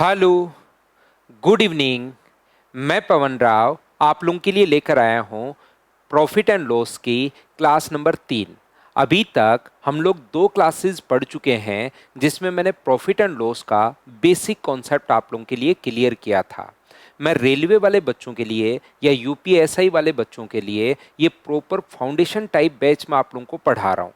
Hello, good evening. मैं पवन राव आप लोगों के लिए लेकर आया हूँ प्रॉफिट एंड लॉस की क्लास नंबर 3। अभी तक हम लोग 2 क्लासेस पढ़ चुके हैं जिसमें मैंने प्रॉफिट एंड लॉस का बेसिक कॉन्सेप्ट आप लोगों के लिए क्लियर किया था। मैं रेलवे वाले बच्चों के लिए या यूपीएसआई वाले बच्चों के लिए ये प्रॉपर फाउंडेशन टाइप बैच में आप लोगों को पढ़ा रहा हूँ।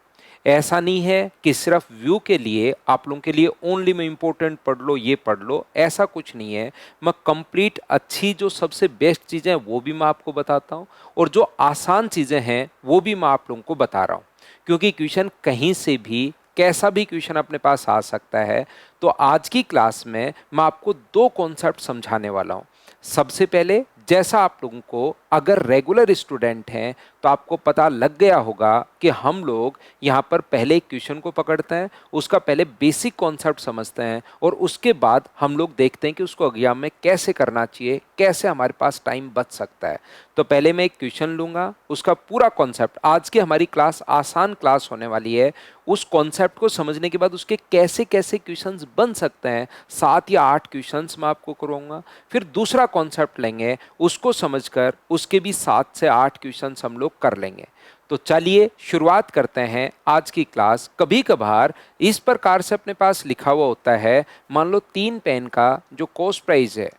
ऐसा नहीं है कि सिर्फ व्यू के लिए आप लोगों के लिए ओनली में इम्पोर्टेंट पढ़ लो, ये पढ़ लो, ऐसा कुछ नहीं है। मैं कंप्लीट अच्छी जो सबसे बेस्ट चीज़ें हैं वो भी मैं आपको बताता हूँ और जो आसान चीज़ें हैं वो भी मैं आप लोगों को बता रहा हूँ, क्योंकि क्वेश्चन कहीं से भी कैसा भी क्वेश्चन अपने पास आ सकता है। तो आज की क्लास में मैं आपको 2 कॉन्सेप्ट समझाने वाला हूँ। सबसे पहले, जैसा आप लोगों को अगर रेगुलर स्टूडेंट हैं तो आपको पता लग गया होगा कि हम लोग यहाँ पर पहले एक क्वेश्चन को पकड़ते हैं, उसका पहले बेसिक कॉन्सेप्ट समझते हैं और उसके बाद हम लोग देखते हैं कि उसको एग्जाम में कैसे करना चाहिए, कैसे हमारे पास टाइम बच सकता है। तो पहले मैं एक क्वेश्चन लूँगा, उसका पूरा कॉन्सेप्ट, आज की हमारी क्लास आसान क्लास होने वाली है। उस कॉन्सेप्ट को समझने के बाद उसके कैसे कैसे क्वेश्चंस बन सकते हैं, 7 या 8 क्वेश्चंस मैं आपको करूँगा। फिर दूसरा कॉन्सेप्ट लेंगे, उसको समझकर उसके भी 7 से 8 क्वेश्चंस हम लोग कर लेंगे। तो चलिए शुरुआत करते हैं आज की क्लास। कभी कभार इस प्रकार से अपने पास लिखा हुआ होता है, मान लो 3 पेन का जो कॉस्ट प्राइस है,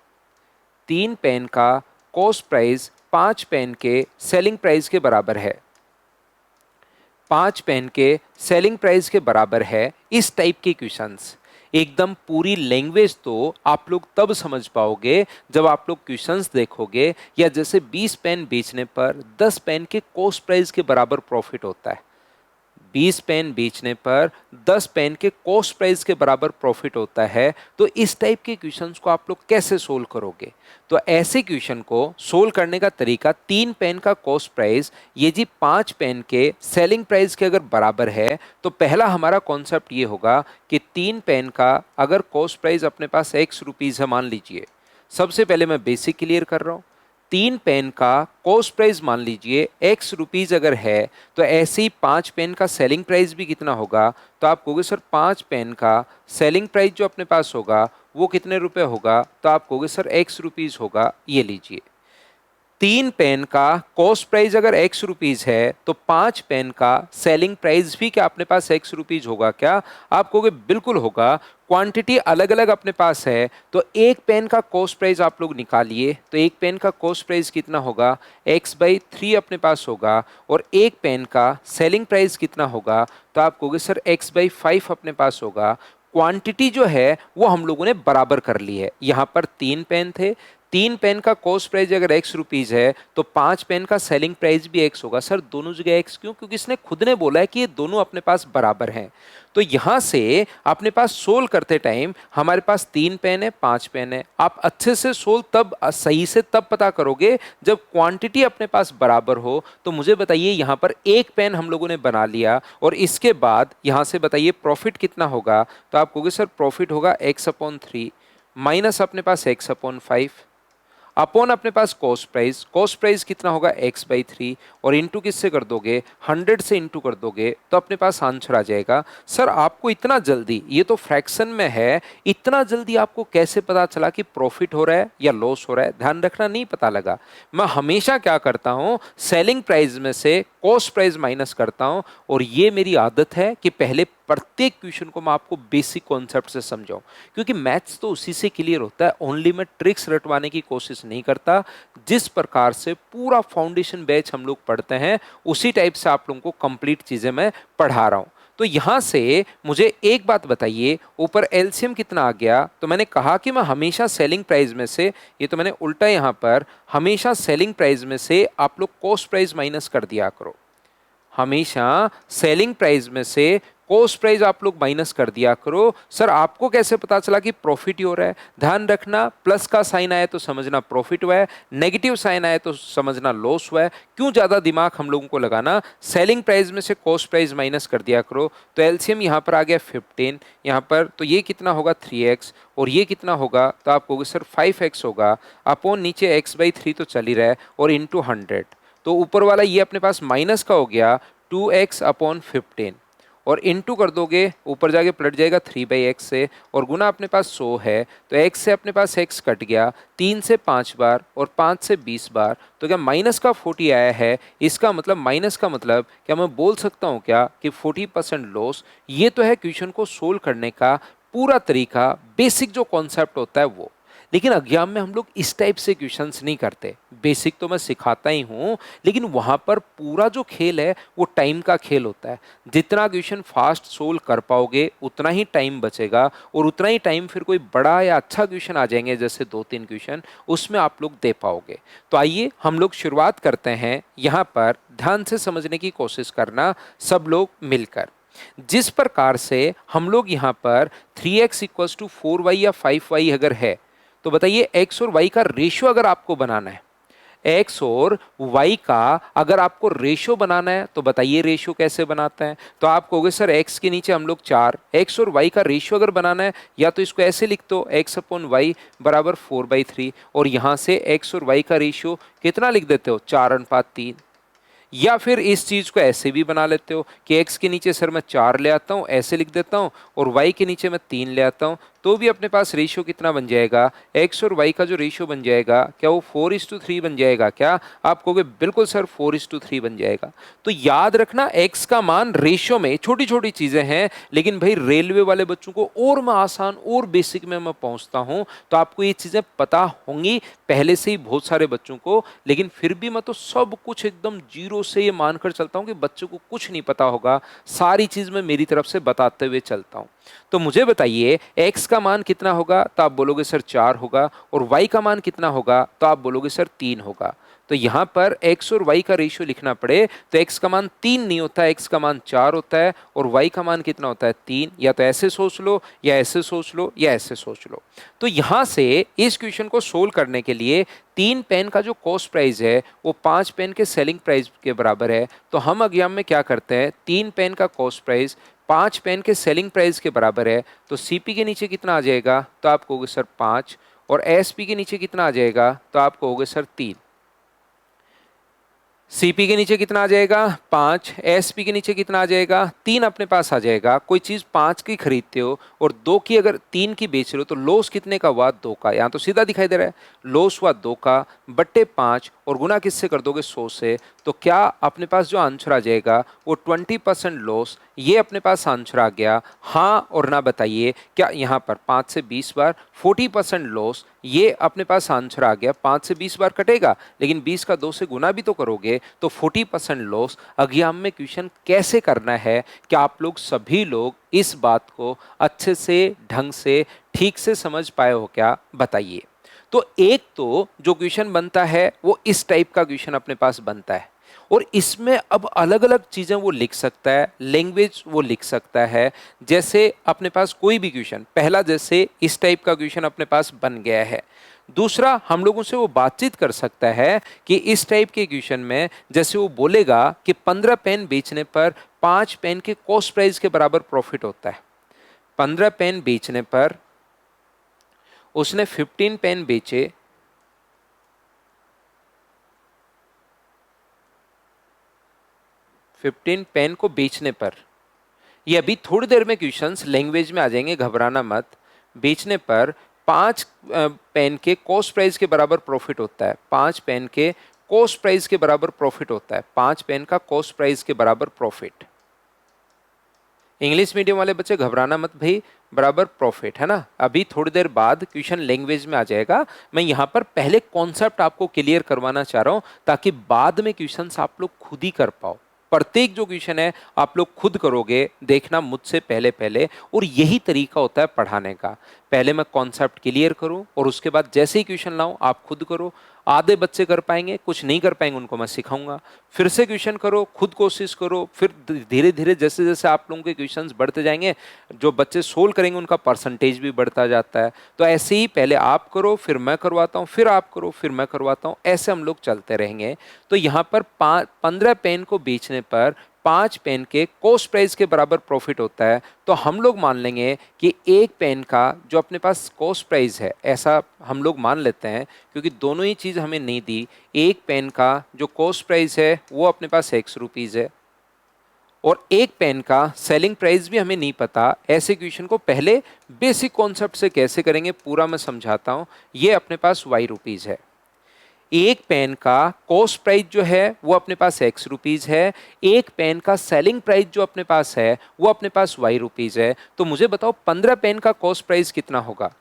3 पेन का कॉस्ट प्राइस 5 पेन के सेलिंग प्राइस के बराबर है, 5 पेन के सेलिंग प्राइस के बराबर है। इस टाइप के क्वेश्चंस एकदम पूरी लैंग्वेज तो आप लोग तब समझ पाओगे जब आप लोग क्वेश्चंस देखोगे, या जैसे 20 पेन बेचने पर 10 पेन के कॉस्ट प्राइस के बराबर प्रॉफिट होता है, 20 पेन बेचने पर 10 पेन के कॉस्ट प्राइस के बराबर प्रॉफिट होता है। तो इस टाइप के क्वेश्चंस को आप लोग कैसे सोल्व करोगे? तो ऐसे क्वेश्चन को सोल्व करने का तरीका, 3 पेन का कॉस्ट प्राइस ये जी 5 पेन के सेलिंग प्राइस के अगर बराबर है तो पहला हमारा कॉन्सेप्ट ये होगा कि 3 पेन का अगर कॉस्ट प्राइस अपने पास एक्स रुपीज़ है, मान लीजिए, सबसे पहले मैं बेसिक क्लियर कर रहा हूँ। 3 पेन का कॉस्ट प्राइस मान लीजिए एक्स रुपीज़ अगर है, तो ऐसे ही 5 पेन का सेलिंग प्राइस भी कितना होगा? तो आप कहोगे सर 5 पेन का सेलिंग प्राइस जो अपने पास होगा वो कितने रुपए होगा? तो आप कहोगे सर एक्स रुपीज़ होगा। ये लीजिए, 3 पेन का कॉस्ट प्राइस अगर एक्स रुपीज है तो 5 पेन का सेलिंग प्राइस भी क्या अपने पास एक्स रुपीज होगा क्या? आप कहोगे बिल्कुल होगा। क्वांटिटी अलग अलग अपने पास है तो एक पेन का कॉस्ट प्राइस आप लोग निकालिए, तो एक पेन का कॉस्ट प्राइस कितना होगा? x/3 अपने पास होगा। और एक पेन का सेलिंग प्राइस कितना होगा? तो आप कहोगे सर x/5 अपने पास होगा। क्वांटिटी जो है वो हम लोगों ने बराबर कर ली है। यहाँ पर 3 पेन थे, 3 पेन का कॉस्ट प्राइस अगर एक्स रुपीज है तो 5 पेन का सेलिंग प्राइस भी एक्स होगा। सर दोनों जगह एक्स क्यों? क्योंकि इसने खुद ने बोला है कि ये दोनों अपने पास बराबर हैं। तो यहां से अपने पास सोल्व करते टाइम हमारे पास 3 पेन है, 5 पेन है। आप अच्छे से सोल्व तब सही से तब पता करोगे जब क्वांटिटी अपने पास बराबर हो। तो मुझे बताइए, यहां पर एक पेन हम लोगों ने बना लिया और इसके बाद यहां से बताइए प्रॉफिट कितना होगा? तो आप कहोगे सर प्रॉफिट होगा x/3 माइनस अपने पास x/5 अपॉन अपने पास कॉस्ट प्राइस कितना होगा? x/3 और इंटू किससे कर दोगे? 100 से इंटू कर दोगे तो अपने पास आंसर आ जाएगा। सर आपको इतना जल्दी, ये तो फ्रैक्शन में है, इतना जल्दी आपको कैसे पता चला कि प्रॉफिट हो रहा है या लॉस हो रहा है? ध्यान रखना, नहीं पता लगा। मैं हमेशा क्या करता हूं, सेलिंग प्राइस में से कॉस्ट प्राइस माइनस करता हूं और ये मेरी आदत है कि पहले प्रत्येक क्वेश्चन को मैं आपको बेसिक कॉन्सेप्ट से समझाऊं, क्योंकि मैथ्स तो उसी से क्लियर होता है। ओनली मैं ट्रिक्स रटवाने की कोशिश नहीं करता। जिस प्रकार से पूरा फाउंडेशन बैच हम लोग पढ़ते हैं उसी टाइप से आप लोगों को कंप्लीट चीजें मैं पढ़ा रहा हूं। तो यहां से मुझे एक बात बताइए, ऊपर एलसीएम कितना आ गया? तो मैंने कहा कि मैं हमेशा सेलिंग प्राइस में से, ये तो मैंने उल्टा यहां पर हमेशा सेलिंग प्राइस में से आप लोग कॉस्ट प्राइस माइनस कर दिया करो। हमेशा सेलिंग प्राइस में से कॉस्ट प्राइस आप लोग माइनस कर दिया करो। सर आपको कैसे पता चला कि प्रॉफिट ही हो रहा है? ध्यान रखना, प्लस का साइन आया तो समझना प्रॉफिट हुआ है, नेगेटिव साइन आया तो समझना लॉस हुआ है। क्यों ज्यादा दिमाग हम लोगों को लगाना? सेलिंग प्राइस में से कॉस्ट प्राइस माइनस कर दिया करो। तो एलसीएम यहाँ पर आ गया 15, यहाँ पर तो ये कितना होगा? 3x और ये कितना होगा? तो आप कहोगे सर 5x होगा। अपॉन नीचे x/3 तो चल ही रहा है और इंटू 100, तो ऊपर वाला ये अपने पास माइनस का हो गया 2x/15 और इनटू कर दोगे, ऊपर जाके पलट जाएगा 3/x से, और गुना अपने पास 100 है तो x से अपने पास x कट गया 3 से 5 बार और 5 से 20 बार, तो क्या माइनस का 40 आया है। इसका मतलब माइनस का मतलब क्या मैं बोल सकता हूँ क्या कि 40% लॉस। ये तो है क्वेश्चन को सोल्व करने का पूरा तरीका, बेसिक जो कॉन्सेप्ट होता है वो। लेकिन एग्जाम में हम लोग इस टाइप से क्वेश्चंस नहीं करते। बेसिक तो मैं सिखाता ही हूँ, लेकिन वहाँ पर पूरा जो खेल है वो टाइम का खेल होता है। जितना क्वेश्चन फास्ट सोल्व कर पाओगे उतना ही टाइम बचेगा, और उतना ही टाइम फिर कोई बड़ा या अच्छा क्वेश्चन आ जाएंगे जैसे 2-3 क्वेश्चन, उसमें आप लोग दे पाओगे। तो आइए हम लोग शुरुआत करते हैं। यहाँ पर ध्यान से समझने की कोशिश करना सब लोग मिलकर। जिस प्रकार से हम लोग यहाँ पर 3x इक्वल्स टू 4y या 5y अगर है, तो बताइए x और y का रेशियो अगर आपको बनाना है, x और y का अगर आपको रेशियो बनाना है तो बताइए रेशियो कैसे बनाते हैं। तो आप कहोगे सर x के नीचे हम लोग 4, x और y का रेशियो अगर बनाना है या तो इसको ऐसे लिख दो x अपॉन y बराबर 4/3, और यहाँ से x और y का रेशियो कितना लिख देते हो 4:3। या फिर इस चीज को ऐसे भी बना लेते हो कि x के नीचे सर मैं 4 ले आता हूं, ऐसे लिख देता हूं, और y के नीचे मैं 3 ले आता हूं, तो भी अपने पास रेशियो कितना बन जाएगा, x और y का जो रेशियो बन जाएगा क्या वो 4:3 बन जाएगा क्या। आप कहोगे बिल्कुल सर 4:3 बन जाएगा। तो याद रखना x का मान रेशियो में, छोटी छोटी चीजें हैं, लेकिन भाई रेलवे वाले बच्चों को और मैं आसान और बेसिक में मैं पहुंचता हूं, तो आपको ये चीजें पता होंगी पहले से ही बहुत सारे बच्चों को। लेकिन फिर भी मैं तो सब कुछ एकदम जीरो से ये मानकर चलता हूं कि बच्चों को कुछ नहीं पता होगा, सारी चीज मैं मेरी तरफ से बताते हुए चलता हूं। तो मुझे बताइए x का मान कितना होगा, तो आप बोलोगे सर 4 होगा, और y का मान कितना होगा, तो आप बोलोगे सर 3 होगा। तो यहां पर x और y का रेशियो लिखना पड़े तो x का मान 3 नहीं होता है, x का मान 4 होता है, और y का मान कितना होता है 3। या तो ऐसे सोच लो, या ऐसे सोच लो, या ऐसे सोच लो। तो यहां से इस क्वेश्चन को सोल्व करने के लिए 3 पेन का जो कॉस्ट प्राइस है वो 5 पेन के सेलिंग प्राइस के बराबर है। तो हम एग्जाम में क्या करते हैं, 3 पेन का कॉस्ट प्राइस 5 पेन के सेलिंग प्राइस के बराबर है, तो सीपी के नीचे कितना आ जाएगा, तो आप कहोगे सर 5, और एसपी के नीचे कितना आ जाएगा, तो आप कहोगे सर 3। सीपी के नीचे कितना आ जाएगा 5, एसपी के नीचे कितना आ जाएगा 3 अपने पास आ जाएगा। कोई चीज 5 की खरीदते हो और 2 की अगर 3 की बेच रहे हो तो लॉस कितने का हुआ 2 का। यहाँ तो सीधा दिखाई दे रहा है लॉस हुआ 2 का बट्टे 5, और गुना किससे कर दोगे 100 से। तो क्या अपने पास जो आंसर आ जाएगा वो 20% लॉस, ये अपने पास आंसर आ गया। हाँ और ना बताइए, क्या यहाँ पर 5 से 20 बार 40% लॉस, ये अपने पास आंसर आ गया। 5 से 20 बार कटेगा, लेकिन 20 का 2 से गुना भी तो करोगे, तो 40% लॉस। एग्जाम में क्वेश्चन कैसे करना है, क्या आप लोग सभी लोग इस बात को अच्छे से ढंग से ठीक से समझ पाए हो क्या, बताइए। तो एक तो जो क्वेश्चन बनता है वो इस टाइप का क्वेश्चन अपने पास बनता है, और इसमें अब अलग अलग चीजें वो लिख सकता है, लैंग्वेज वो लिख सकता है। जैसे अपने पास कोई भी क्वेश्चन, पहला जैसे इस टाइप का क्वेश्चन अपने पास बन गया है। दूसरा हम लोगों से वो बातचीत कर सकता है कि इस टाइप के क्वेश्चन में जैसे वो बोलेगा कि 15 पेन बेचने पर 5 पेन के कॉस्ट प्राइस के बराबर प्रॉफिट होता है। 15 पेन बेचने पर उसने 15 पेन बेचे, 15 पेन को बेचने पर, ये अभी थोड़ी देर में क्वेश्चंस लैंग्वेज में आ जाएंगे, घबराना मत। बेचने पर 5 पेन के कॉस्ट प्राइस के बराबर प्रॉफिट होता है। 5 पेन के कॉस्ट प्राइस के बराबर प्रॉफिट होता है। 5 पेन का कॉस्ट प्राइस के बराबर प्रॉफिट। इंग्लिश मीडियम वाले बच्चे घबराना मत भाई, बराबर प्रॉफिट है ना। अभी थोड़ी देर बाद क्वेश्चन लैंग्वेज में आ जाएगा। मैं यहाँ पर पहले कॉन्सेप्ट आपको क्लियर करवाना चाह रहा हूँ ताकि बाद में क्वेश्चंस आप लोग खुद ही कर पाओ। प्रत्येक जो क्वेश्चन है आप लोग खुद करोगे, देखना मुझसे पहले पहले। और यही तरीका होता है पढ़ाने का, पहले मैं कॉन्सेप्ट क्लियर करूं और उसके बाद जैसे ही क्वेश्चन लाऊं आप खुद करो। आधे बच्चे कर पाएंगे, कुछ नहीं कर पाएंगे, उनको मैं सिखाऊंगा। फिर से क्वेश्चन करो, खुद कोशिश करो, फिर धीरे धीरे जैसे जैसे आप लोगों के क्वेश्चंस बढ़ते जाएंगे, जो बच्चे सोल्व करेंगे उनका परसेंटेज भी बढ़ता जाता है। तो ऐसे ही पहले आप करो, फिर मैं करवाता हूँ, फिर आप करो, फिर मैं करवाता हूँ, ऐसे हम लोग चलते रहेंगे। तो यहाँ पर 15 पेन को बेचने पर 5 पेन के कॉस्ट प्राइस के बराबर प्रॉफिट होता है। तो हम लोग मान लेंगे कि एक पेन का जो अपने पास कॉस्ट प्राइस है, ऐसा हम लोग मान लेते हैं क्योंकि दोनों ही चीज़ हमें नहीं दी। एक पेन का जो कॉस्ट प्राइस है वो अपने पास ₹X है, और एक पेन का सेलिंग प्राइस भी हमें नहीं पता, ऐसे क्वेश्चन को पहले बेसिक कॉन्सेप्ट से कैसे करेंगे पूरा मैं समझाता हूं। ये अपने पास वाई रुपीज है, एक पेन का कॉस्ट प्राइस जो है वो अपने पास एक्स रुपीज है, एक पेन का सेलिंग प्राइस जो अपने पास है वो अपने पास वाई रुपीज है। तो मुझे बताओ 15 पेन का कॉस्ट प्राइस कितना होगा?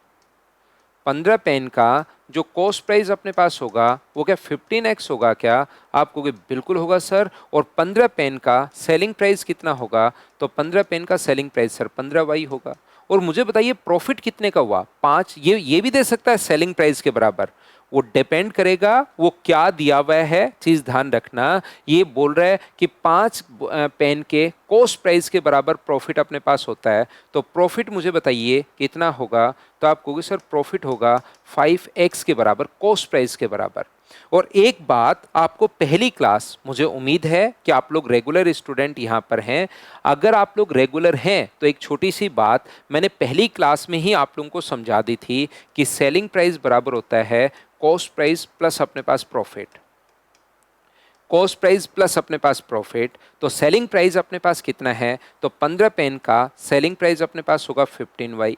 15 पेन का जो कॉस्ट प्राइस अपने पास होगा वो क्या 15x होगा क्या? आप कहोगे बिल्कुल होगा सर। और 15 पेन का सेलिंग प्राइस कितना होगा? तो 15 पेन का सेलिंग प्राइस सर 15y होगा। और मुझे बताइए प्रॉफिट कितने का हुआ? 5। ये भी दे सकता है सेलिंग प्राइस के बराबर, वो डिपेंड करेगा वो क्या दिया हुआ है, चीज ध्यान रखना। ये बोल रहा है कि 5 पेन के कॉस्ट प्राइस के बराबर प्रॉफिट अपने पास होता है, तो प्रॉफिट मुझे बताइए कितना होगा? तो आप कहोगे सर प्रॉफिट होगा 5x के बराबर, कॉस्ट प्राइस के बराबर। और एक बात आपको पहली क्लास, मुझे उम्मीद है कि आप लोग रेगुलर स्टूडेंट यहाँ पर हैं। अगर आप लोग रेगुलर हैं तो एक छोटी सी बात मैंने पहली क्लास में ही आप लोगों को समझा दी थी कि सेलिंग प्राइस बराबर होता है कॉस्ट प्राइस प्लस अपने पास प्रॉफिट। कॉस्ट प्राइस प्लस अपने पास प्रॉफिट, तो सेलिंग प्राइस अपने पास कितना है? तो 15 पेन का सेलिंग प्राइस अपने पास होगा 15y।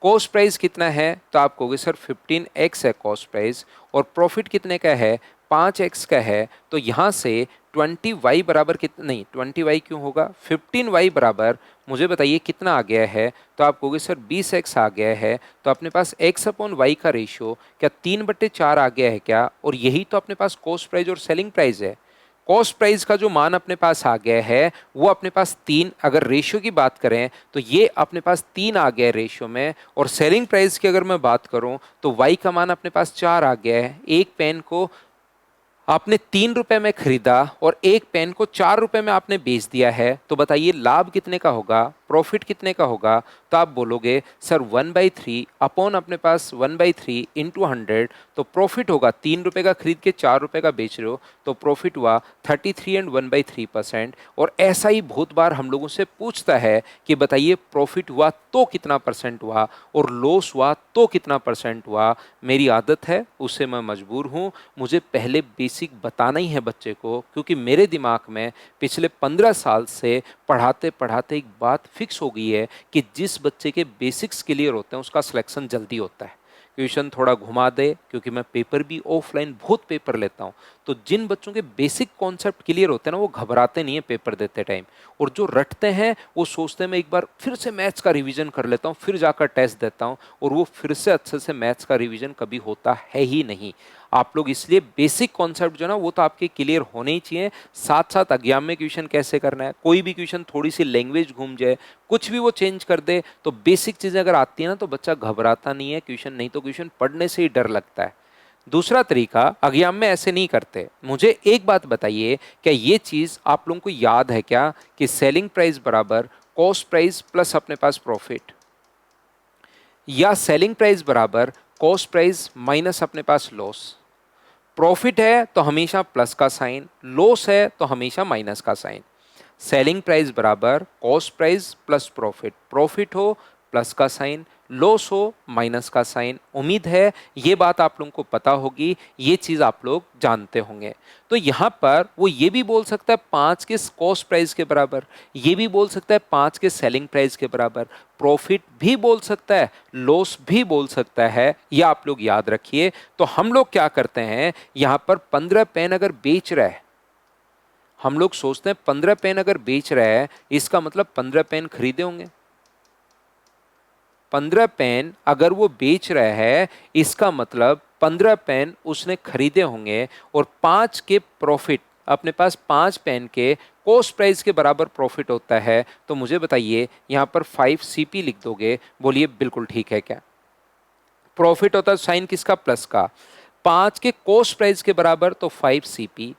कॉस्ट प्राइस कितना है? तो आप कहोगे सर 15x है कॉस्ट प्राइस, और प्रॉफिट कितने का है? 5x का है। तो यहाँ से 20y बराबर कितना, नहीं 20y क्यों होगा, 15y बराबर मुझे बताइए कितना आ गया है? तो आप कहोगे सर 20x आ गया है। तो अपने पास x अपॉन y का रेशियो क्या 3/4 आ गया है क्या? और यही तो अपने पास कॉस्ट प्राइस और सेलिंग प्राइस है। कॉस्ट प्राइस का जो मान अपने पास आ गया है वो अपने पास 3, अगर रेशियो की बात करें तो ये अपने पास 3 आ गया है रेशियो में। और सेलिंग प्राइस की अगर मैं बात करूं तो वाई का मान अपने पास 4 आ गया है। एक पेन को आपने 3 रुपए में खरीदा और एक पेन को 4 रुपए में आपने बेच दिया है, तो बताइए लाभ कितने का होगा, प्रॉफिट कितने का होगा? तो आप बोलोगे सर 1/3 अपॉन अपने पास 1/3 इंटू 100, तो प्रॉफिट होगा 3 रुपए का खरीद के 4 रुपए का बेच रहे हो, तो प्रॉफिट हुआ 33 एंड 1/3%। और ऐसा ही बहुत बार हम लोगों से पूछता है कि बताइए प्रॉफिट हुआ तो कितना परसेंट हुआ और लॉस हुआ तो कितना परसेंट हुआ। मेरी आदत है, उससे मैं मजबूर हूँ, मुझे पहले बेसिक बताना ही है बच्चे को, क्योंकि मेरे दिमाग में पिछले 15 साल से पढ़ाते पढ़ाते एक बात फिक्स हो गई है कि जिस बच्चे के बेसिक्स क्लियर होते हैं उसका सिलेक्शन जल्दी होता है। ट्यूशन थोड़ा घुमा दे, क्योंकि मैं पेपर भी ऑफलाइन बहुत पेपर लेता हूँ, तो जिन बच्चों के बेसिक कॉन्सेप्ट क्लियर होते हैं ना वो घबराते नहीं है पेपर देते टाइम, और जो रटते हैं वो सोचते हैं मैं एक बार फिर से मैथ्स का रिवीजन कर लेता हूँ फिर जाकर टेस्ट देता हूँ, और वो फिर से अच्छे से मैथ्स का रिवीजन कभी होता है ही नहीं। आप लोग इसलिए बेसिक कॉन्सेप्ट जो ना वो तो आपके क्लियर होने ही चाहिए। साथ साथ एग्जाम में क्वेश्चन कैसे करना है, कोई भी क्वेश्चन थोड़ी सी लैंग्वेज घूम जाए, कुछ भी वो चेंज कर दे, तो बेसिक चीजें अगर आती है ना तो बच्चा घबराता नहीं है क्वेश्चन, नहीं तो क्वेश्चन पढ़ने से ही डर लगता है। दूसरा तरीका, एग्जाम में ऐसे नहीं करते। मुझे एक बात बताइए, क्या ये चीज आप लोगों को याद है क्या कि सेलिंग प्राइस बराबर कॉस्ट प्राइस प्लस अपने पास प्रॉफिट, या सेलिंग प्राइस बराबर कॉस्ट प्राइस माइनस अपने पास लॉस? प्रॉफिट है तो हमेशा प्लस का साइन, लॉस है तो हमेशा माइनस का साइन। सेलिंग प्राइस बराबर cost price plus profit, profit हो प्लस का साइन, लॉस हो माइनस का साइन। उम्मीद है ये बात आप लोगों को पता होगी, ये चीज आप लोग जानते होंगे। तो यहाँ पर वो ये भी बोल सकता है 5 के कॉस्ट प्राइस के बराबर, ये भी बोल सकता है 5 के सेलिंग प्राइस के बराबर, प्रॉफिट भी बोल सकता है, लॉस भी बोल सकता है, ये आप लोग याद रखिए। तो हम लोग क्या करते हैं, यहाँ पर 15 पेन अगर बेच रहा है, हम लोग सोचते हैं 15 पेन अगर बेच रहा है इसका मतलब 15 पेन खरीदे होंगे। 15 पेन अगर वो बेच रहा है इसका मतलब 15 पेन उसने खरीदे होंगे, और 5 के प्रॉफिट, अपने पास 5 पेन के कॉस्ट प्राइस के बराबर प्रॉफिट होता है। तो मुझे बताइए यहाँ पर 5 सीपी लिख दोगे, बोलिए बिल्कुल ठीक है क्या? प्रॉफिट होता है साइन किसका, प्लस का, 5 के कॉस्ट प्राइस के बराबर तो 5 सीपी,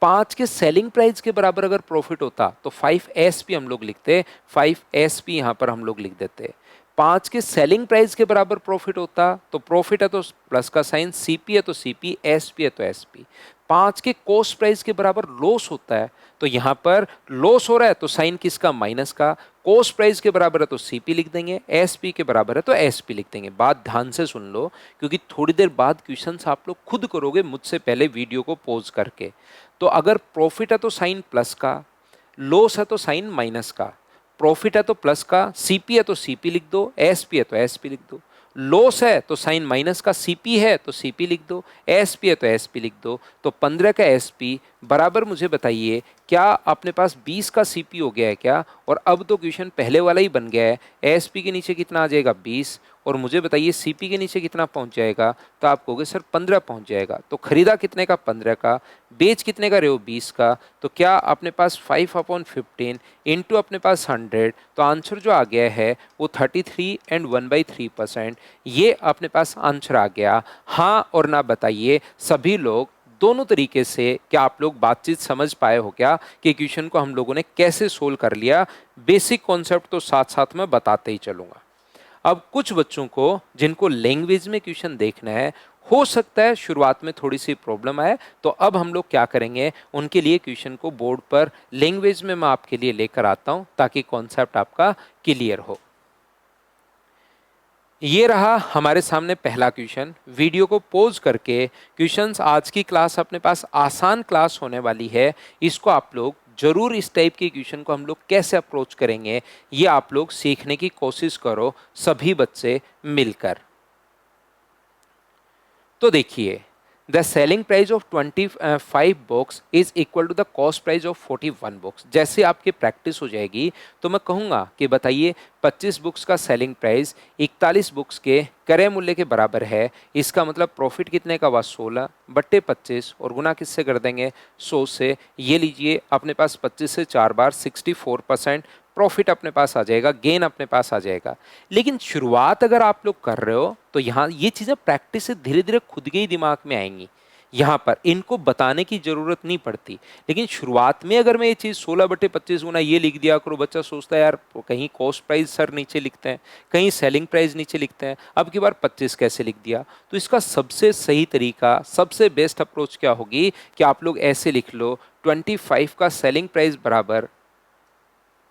5 के सेलिंग प्राइस के बराबर अगर प्रॉफिट होता तो 5 एसपी हम लोग लिखते, 5 एसपी यहां पर हम लोग लिख देते। 5 के सेलिंग प्राइस के बराबर प्रॉफिट होता तो प्रॉफिट है तो प्लस का साइन, सीपी है तो सीपी, एसपी है तो एसपी। 5 के कॉस्ट प्राइस के बराबर लॉस होता है, तो यहां पर लॉस हो रहा है तो साइन किसका, माइनस का, कॉस्ट प्राइस के बराबर है तो सीपी लिख देंगे, एसपी के बराबर है तो एसपी लिख देंगे। बात ध्यान से सुन लो, क्योंकि थोड़ी देर बाद क्वेश्चंस आप लोग खुद करोगे मुझसे पहले वीडियो को पॉज करके। तो अगर प्रॉफिट है तो साइन प्लस का, लॉस है तो साइन माइनस का, प्रॉफिट है तो प्लस का, सीपी है तो सीपी लिख दो, एसपी है तो एसपी लिख दो। लॉस है तो साइन माइनस का, सीपी है तो सीपी लिख दो, एसपी है तो एसपी लिख दो। तो 15 का एसपी बराबर, मुझे बताइए क्या अपने पास 20 का सीपी हो गया है क्या? और अब तो क्वेश्चन पहले वाला ही बन गया है, एसपी के नीचे कितना आ जाएगा 20, और मुझे बताइए सीपी के नीचे कितना पहुंच जाएगा? तो आप कहोगे सर 15 पहुंच जाएगा। तो खरीदा कितने का? 15 का। बेच कितने का रहे हो? 20 का। तो क्या अपने पास 5/15 इंटू अपने पास 100, तो आंसर जो आ गया है वो 33 एंड 1/3%, ये अपने पास आंसर आ गया। हाँ और ना बताइए सभी लोग, दोनों तरीके से क्या आप लोग बातचीत समझ पाए हो क्या कि क्वेश्चन को हम लोगों ने कैसे सोल्व कर लिया? बेसिक कॉन्सेप्ट तो साथ साथ में बताते ही चलूंगा। अब कुछ बच्चों को जिनको लैंग्वेज में क्वेश्चन देखना है, हो सकता है शुरुआत में थोड़ी सी प्रॉब्लम आए, तो अब हम लोग क्या करेंगे, उनके लिए क्वेश्चन को बोर्ड पर लैंग्वेज में मैं आपके लिए लेकर आता हूं ताकि कॉन्सेप्ट आपका क्लियर हो। ये रहा हमारे सामने पहला क्वेश्चन। वीडियो को पॉज करके, क्वेश्चंस आज की क्लास अपने पास आसान क्लास होने वाली है, इसको आप लोग जरूर, इस टाइप के क्वेश्चन को हम लोग कैसे अप्रोच करेंगे ये आप लोग सीखने की कोशिश करो सभी बच्चे मिलकर। तो देखिए, the selling price of 25 books is equal to the cost price of 41 books. जैसे आपकी प्रैक्टिस हो जाएगी तो मैं कहूँगा कि बताइए 25 बुक्स का सेलिंग प्राइस 41 बुक्स के क्रय मूल्य के बराबर है। इसका मतलब प्रॉफिट कितने का हुआ? 16/25, और गुना किससे कर देंगे? 100 से। ये लीजिए अपने पास 25 से 4 बार 64% प्रॉफिट अपने पास आ जाएगा, गेन अपने पास आ जाएगा। लेकिन शुरुआत अगर आप लोग कर रहे हो तो यहाँ ये चीज़ें प्रैक्टिस से धीरे धीरे खुद के ही दिमाग में आएंगी, यहाँ पर इनको बताने की जरूरत नहीं पड़ती। लेकिन शुरुआत में अगर मैं ये चीज़ 16/25 गुना ये लिख दिया करो, बच्चा सोचता है यार कहीं कॉस्ट प्राइस सर नीचे लिखते हैं, कहीं सेलिंग प्राइस नीचे लिखते हैं, अब की बार 25 कैसे लिख दिया? तो इसका सबसे सही तरीका, सबसे बेस्ट अप्रोच क्या होगी कि आप लोग ऐसे लिख लो, 25 का सेलिंग प्राइस बराबर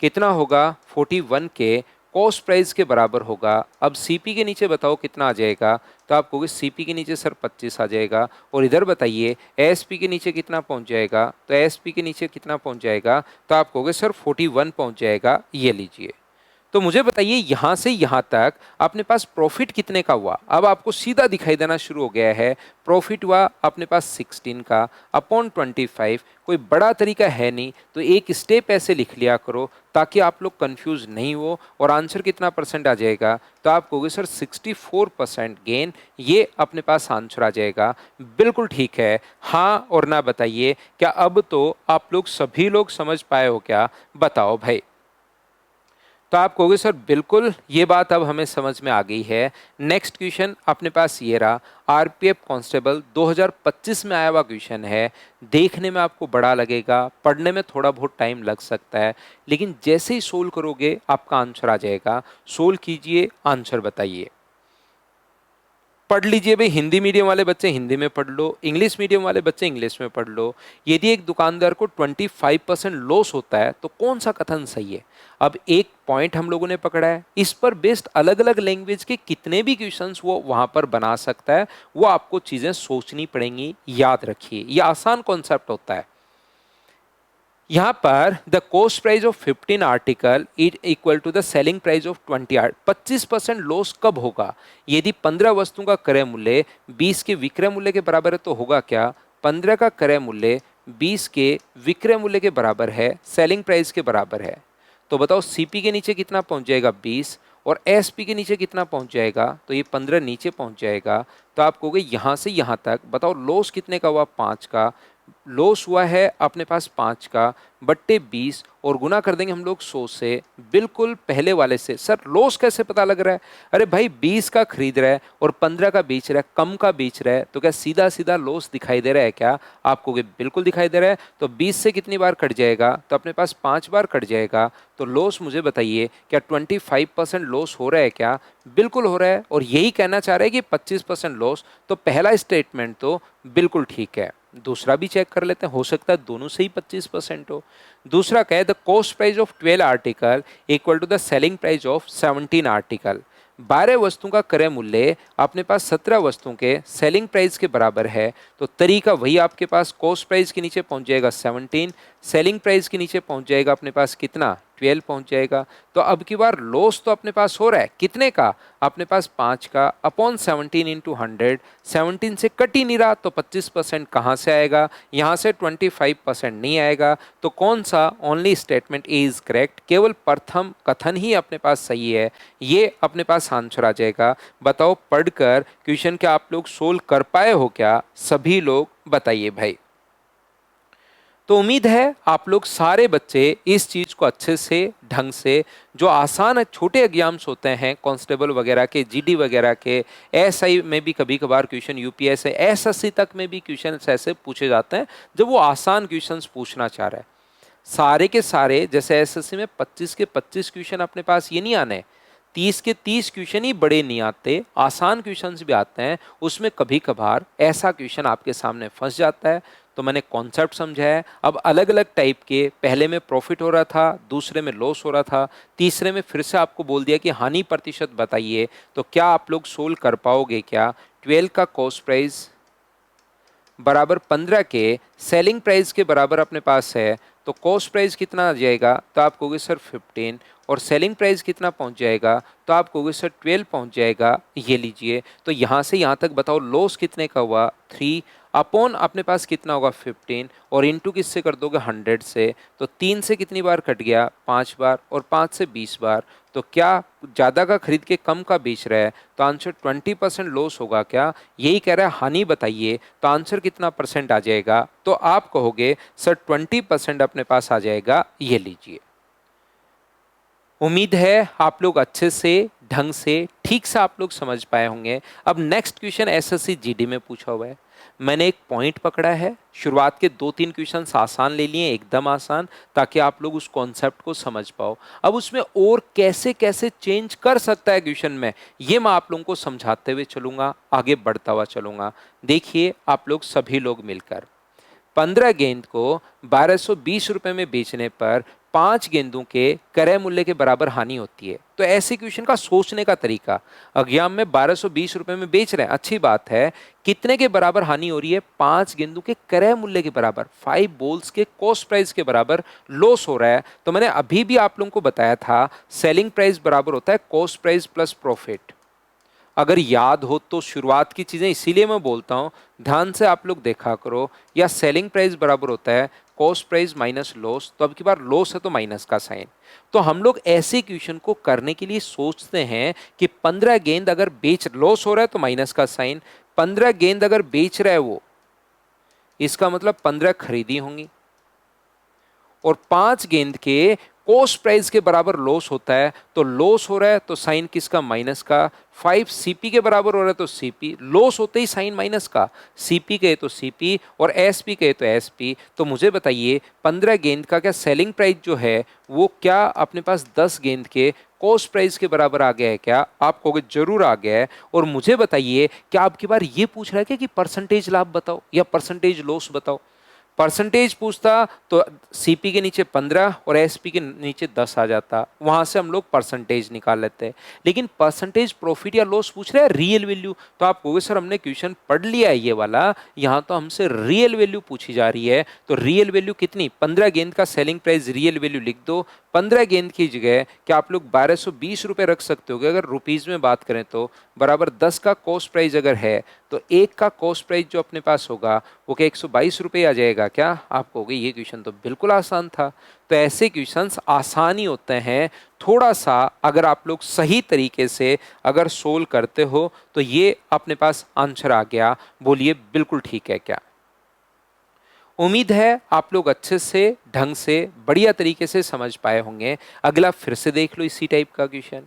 कितना होगा? 41 के कॉस्ट प्राइस के बराबर होगा। अब सीपी के नीचे बताओ कितना आ जाएगा? तो आप कहोगे सीपी के नीचे सर 25 आ जाएगा, और इधर बताइए एसपी के नीचे कितना पहुंच जाएगा? तो एसपी के नीचे कितना पहुंच जाएगा? तो आप कहोगे सर 41 पहुंच जाएगा। ये लीजिए। तो मुझे बताइए यहां से यहां तक अपने पास प्रॉफिट कितने का हुआ? अब आपको सीधा दिखाई देना शुरू हो गया है। प्रॉफिट हुआ अपने पास 16 का अपॉन 25। कोई बड़ा तरीका है नहीं, तो एक स्टेप ऐसे लिख लिया करो ताकि आप लोग कंफ्यूज नहीं हो। और आंसर कितना परसेंट आ जाएगा? तो आप कहोगे सर 64% गेन, ये अपने पास आंसर आ जाएगा। बिल्कुल ठीक है। हाँ और ना बताइए क्या अब तो आप लोग सभी लोग समझ पाए हो क्या? बताओ भाई। तो आप कहोगे सर बिल्कुल, ये बात अब हमें समझ में आ गई है। नेक्स्ट क्वेश्चन अपने पास ये रहा, आरपीएफ कांस्टेबल 2025 में आया हुआ क्वेश्चन है। देखने में आपको बड़ा लगेगा, पढ़ने में थोड़ा बहुत टाइम लग सकता है, लेकिन जैसे ही सोल्व करोगे आपका आंसर आ जाएगा। सोल्व कीजिए, आंसर बताइए। पढ़ लीजिए भाई, हिंदी मीडियम वाले बच्चे हिंदी में पढ़ लो, इंग्लिश मीडियम वाले बच्चे इंग्लिश में पढ़ लो। यदि एक दुकानदार को 25% लॉस होता है तो कौन सा कथन सही है? अब एक पॉइंट हम लोगों ने पकड़ा है, इस पर बेस्ड अलग अलग लैंग्वेज के कितने भी क्वेश्चंस वो वहां पर बना सकता है, वो आपको चीजें सोचनी पड़ेंगी। याद रखिए ये आसान कॉन्सेप्ट होता है। यहाँ पर the cost price of 15 article is equal to the selling price of 20 art. 25% loss कब होगा? यदि 15 वस्तुओं का क्रय मूल्य 20 के विक्रय मूल्य के बराबर है तो होगा क्या? 15 का क्रय मूल्य 20 के विक्रय मूल्य के बराबर है, सेलिंग प्राइस के बराबर है। तो बताओ सीपी के नीचे कितना पहुंच जाएगा? 20, और एसपी के नीचे कितना पहुंच जाएगा? तो ये 15 नीचे पहुंच जाएगा। तो आप कहोगे यहां से यहां तक बताओ लॉस कितने का हुआ? 5 का। लॉस हुआ है अपने पास 5 का, बट्टे 20, और गुना कर देंगे हम लोग 100 से। बिल्कुल पहले वाले से। सर लॉस कैसे पता लग रहा है? अरे भाई 20 का खरीद रहा है और 15 का बेच रहा है, कम का बेच रहा है, तो क्या सीधा सीधा लॉस दिखाई दे रहा है क्या? आपको बिल्कुल दिखाई दे रहा है। तो 20 से कितनी बार कट जाएगा? तो अपने पास 5 बार कट जाएगा। तो लॉस मुझे बताइए क्या 25% लॉस हो रहा है क्या? बिल्कुल हो रहा है, और यही कहना चाह रहा है कि 25% लॉस। तो पहला स्टेटमेंट तो बिल्कुल ठीक है। दूसरा भी चेक कर लेते हैं, हो सकता है दोनों से ही 25% हो। दूसरा क्या है? The cost price of 12 article equal to the selling price of 17 article. 12 वस्तुओं का क्रय मूल्य अपने पास 17 वस्तुओं के सेलिंग प्राइस के बराबर है, तो तरीका वही आपके पास कॉस्ट प्राइस के नीचे पहुंच जाएगा 17, सेलिंग प्राइस के नीचे पहुंच जाएगा अपने पास कितना 12 पहुंच जाएगा। तो अब की बार लॉस तो अपने पास हो रहा है कितने का, अपने पास 5 का, अपॉन 17 इंटू 100, 17 से कट ही नहीं रहा, तो 25% कहाँ से आएगा, यहाँ से 25% नहीं आएगा। तो कौन सा only statement A is correct, केवल प्रथम कथन ही अपने पास सही है, ये अपने पास आंसर आ जाएगा। बताओ पढ़कर क्वेश्चन क्या आप लोग सोल्व कर पाए हो क्या, सभी लोग बताइए भाई। तो उम्मीद है आप लोग सारे बच्चे इस चीज को अच्छे से ढंग से, जो आसान छोटे एग्जाम्स होते हैं कांस्टेबल वगैरह के, जीडी वगैरह के, एसआई में भी कभी कभार क्वेश्चन, यूपीएससी एसएससी तक में भी क्वेश्चन ऐसे पूछे जाते हैं जब वो आसान क्वेश्चंस पूछना चाह रहा है। सारे के सारे जैसे एसएससी में 25 के 25 क्वेश्चन अपने पास ये नहीं आने, 30 के 30 क्वेश्चन ही बड़े नहीं आते, आसान क्वेश्चंस भी आते हैं, उसमें कभी कभार ऐसा क्वेश्चन आपके सामने फंस जाता है। तो मैंने कॉन्सेप्ट समझाया। अब अलग अलग टाइप के, पहले में प्रॉफिट हो रहा था, दूसरे में लॉस हो रहा था, तीसरे में फिर से आपको बोल दिया कि हानि प्रतिशत बताइए, तो क्या आप लोग सोल्व कर पाओगे क्या। 12 का कॉस्ट प्राइस बराबर 15 के सेलिंग प्राइस के बराबर अपने पास है, तो कॉस्ट प्राइस कितना आ जाएगा, तो आप कहोगे सर 15, और सेलिंग प्राइस कितना पहुंच जाएगा, तो आप कहोगे सर 12 पहुंच जाएगा। ये लीजिए, तो यहाँ से यहाँ तक बताओ लॉस कितने का हुआ 3, अपॉन अपने पास कितना होगा 15, और इनटू किससे कर दोगे 100 से, तो 3 से कितनी बार कट गया 5 बार, और 5 से 20 बार, तो क्या ज़्यादा का खरीद के कम का बेच रहा है, तो आंसर 20% लॉस होगा क्या, यही कह रहा है हानि बताइए, तो आंसर कितना परसेंट आ जाएगा, तो आप कहोगे सर 20% अपने पास आ जाएगा। ये लीजिए, उम्मीद है आप लोग अच्छे से ढंग से ठीक से आप लोग समझ पाए होंगे। अब नेक्स्ट क्वेश्चन एसएससी जीडी में पूछा हुआ है, मैंने एक पॉइंट पकड़ा है, शुरुआत के 2-3 क्वेश्चंस आसान ले लिए, एकदम आसान, ताकि आप लोग उस कॉन्सेप्ट को समझ पाओ। अब उसमें और कैसे कैसे चेंज कर सकता है क्वेश्चन में, ये मैं आप लोगों को समझाते हुए चलूंगा, आगे बढ़ता हुआ चलूंगा। देखिए आप लोग सभी लोग मिलकर 15 गेंद को 1220 रुपए में बेचने पर 5 गेंदों के क्रय मूल्य के बराबर हानि होती है। तो ऐसे क्वेश्चन का सोचने का तरीका, एग्जाम में 1220 रुपए में बेच रहे हैं, अच्छी बात है, कितने के बराबर हानि हो रही है, 5 गेंदों के क्रय मूल्य के बराबर, 5 बॉल्स के कॉस्ट प्राइस के बराबर लॉस हो रहा है। तो मैंने अभी भी आप लोगों को बताया था सेलिंग प्राइस बराबर होता है कॉस्ट प्राइस प्लस प्रॉफिट। अगर याद हो तो शुरुआत की चीज़ें इसीलिए मैं बोलता हूँ, ध्यान से आप लोग देखा करो, या सेलिंग प्राइस बराबर होता है कॉस्ट प्राइस माइनस लॉस, तो अब की बार लॉस है तो माइनस का साइन। तो हम लोग ऐसे क्वेश्चन को करने के लिए सोचते हैं कि 15 गेंद अगर बेच, लॉस हो रहा है तो माइनस का साइन, 15 गेंद अगर बेच रहा है वो, इसका मतलब 15 खरीदी होंगी, और 5 गेंद के कॉस्ट प्राइस के बराबर लॉस होता है, तो लॉस हो रहा है तो साइन किसका, माइनस का। 5 सीपी के बराबर हो रहा है तो सीपी, लॉस होते ही साइन माइनस का, सीपी कहे तो सीपी और एसपी कहे तो एसपी। तो मुझे बताइए 15 गेंद का क्या सेलिंग प्राइस जो है वो क्या अपने पास 10 गेंद के कॉस्ट प्राइस के बराबर आ गया है क्या, आप कहोगे जरूर आ गया है। और मुझे बताइए क्या आपकी बार ये पूछ रहा है क्या कि परसेंटेज लाभ बताओ या परसेंटेज लॉस बताओ, परसेंटेज पूछता तो सीपी के नीचे 15 और एसपी के नीचे 10 आ जाता, वहां से हम लोग परसेंटेज निकाल लेते हैं। लेकिन परसेंटेज प्रॉफिट या लॉस पूछ रहे हैं रियल वैल्यू, तो आप कहोगे सर हमने क्वेश्चन पढ़ लिया है ये वाला, यहाँ तो हमसे रियल वैल्यू पूछी जा रही है। तो रियल वैल्यू कितनी, 15 गेंद का सेलिंग प्राइस रियल वैल्यू लिख दो। 15 गेंद की जगह क्या आप लोग 1220 रुपये रख सकते हो, अगर रुपीज़ में बात करें तो, बराबर 10 का कॉस्ट प्राइस अगर है तो एक का कॉस्ट प्राइस जो अपने पास होगा वो क्या 122 रुपये आ जाएगा क्या, आप कहोगे ये क्वेश्चन तो बिल्कुल आसान था। तो ऐसे क्वेश्चंस आसान ही होते हैं, थोड़ा सा अगर आप लोग सही तरीके से अगर सोल्व करते हो तो ये अपने पास आंसर आ गया। बोलिए बिल्कुल ठीक है क्या। उम्मीद है आप लोग अच्छे से ढंग से बढ़िया तरीके से समझ पाए होंगे। अगला फिर से देख लो इसी टाइप का क्वेश्चन,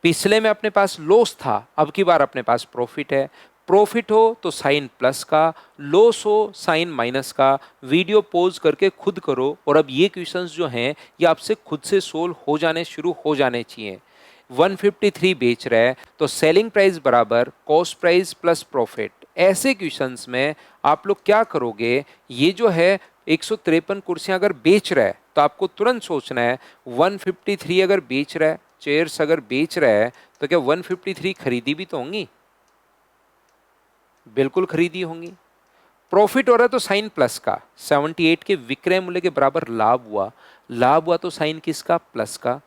पिछले में अपने पास लॉस था, अब की बार अपने पास प्रॉफिट है, प्रॉफिट हो तो साइन प्लस का, लॉस हो साइन माइनस का। वीडियो पॉज करके खुद करो, और अब ये क्वेश्चंस जो हैं ये आपसे खुद से सोल्व हो जाने शुरू हो जाने चाहिए। 153 बेच रहा है तो सेलिंग प्राइस बराबर कॉस्ट प्राइस प्लस प्रॉफिट। ऐसे क्वेश्चंस में आप लोग क्या करोगे, ये जो है 153 कुर्सियां अगर बेच रहा है तो आपको तुरंत सोचना है 153 अगर बेच रहा है चेयर्स अगर बेच रहा है तो क्या 153 खरीदी भी तो होंगी? बिल्कुल खरीदी होंगी। प्रॉफिट हो रहा है तो साइन प्लस का, 78 के विक्रय मूल्य के बराबर लाभ हुआ तो साइन किसका? प्लस का।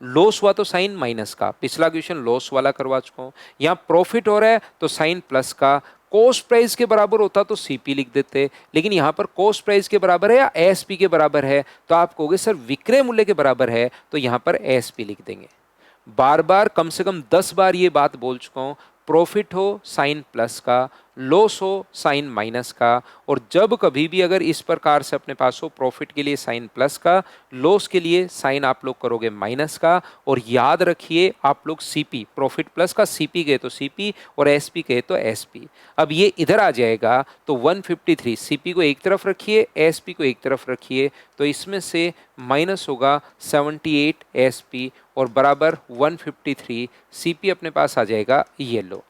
लॉस हुआ तो साइन माइनस का। पिछला क्वेश्चन लॉस वाला करवा चुका हूं। यहां प्रॉफिट हो रहा है तो साइन प्लस का। कॉस्ट प्राइस के बराबर होता तो सीपी लिख देते, लेकिन यहां पर कॉस्ट प्राइस के बराबर है या एसपी के बराबर है, तो आप कहोगे सर विक्रय मूल्य के बराबर है, तो यहां पर एसपी लिख देंगे। बार बार कम से कम 10 बार ये बात बोल चुका हूं, प्रॉफिट हो साइन प्लस का, लॉस हो साइन माइनस का। और जब कभी भी अगर इस प्रकार से अपने पास हो, प्रॉफिट के लिए साइन प्लस का, लॉस के लिए साइन आप लोग करोगे माइनस का। और याद रखिए आप लोग सीपी, प्रॉफिट प्लस का सीपी गए तो सीपी और एसपी गए तो एसपी। अब ये इधर आ जाएगा तो 153, सीपी को एक तरफ रखिए, एसपी को एक तरफ रखिए, तो इसमें से माइनस होगा 78 एसपी और बराबर 153 सीपी अपने पास आ जाएगा। ये लो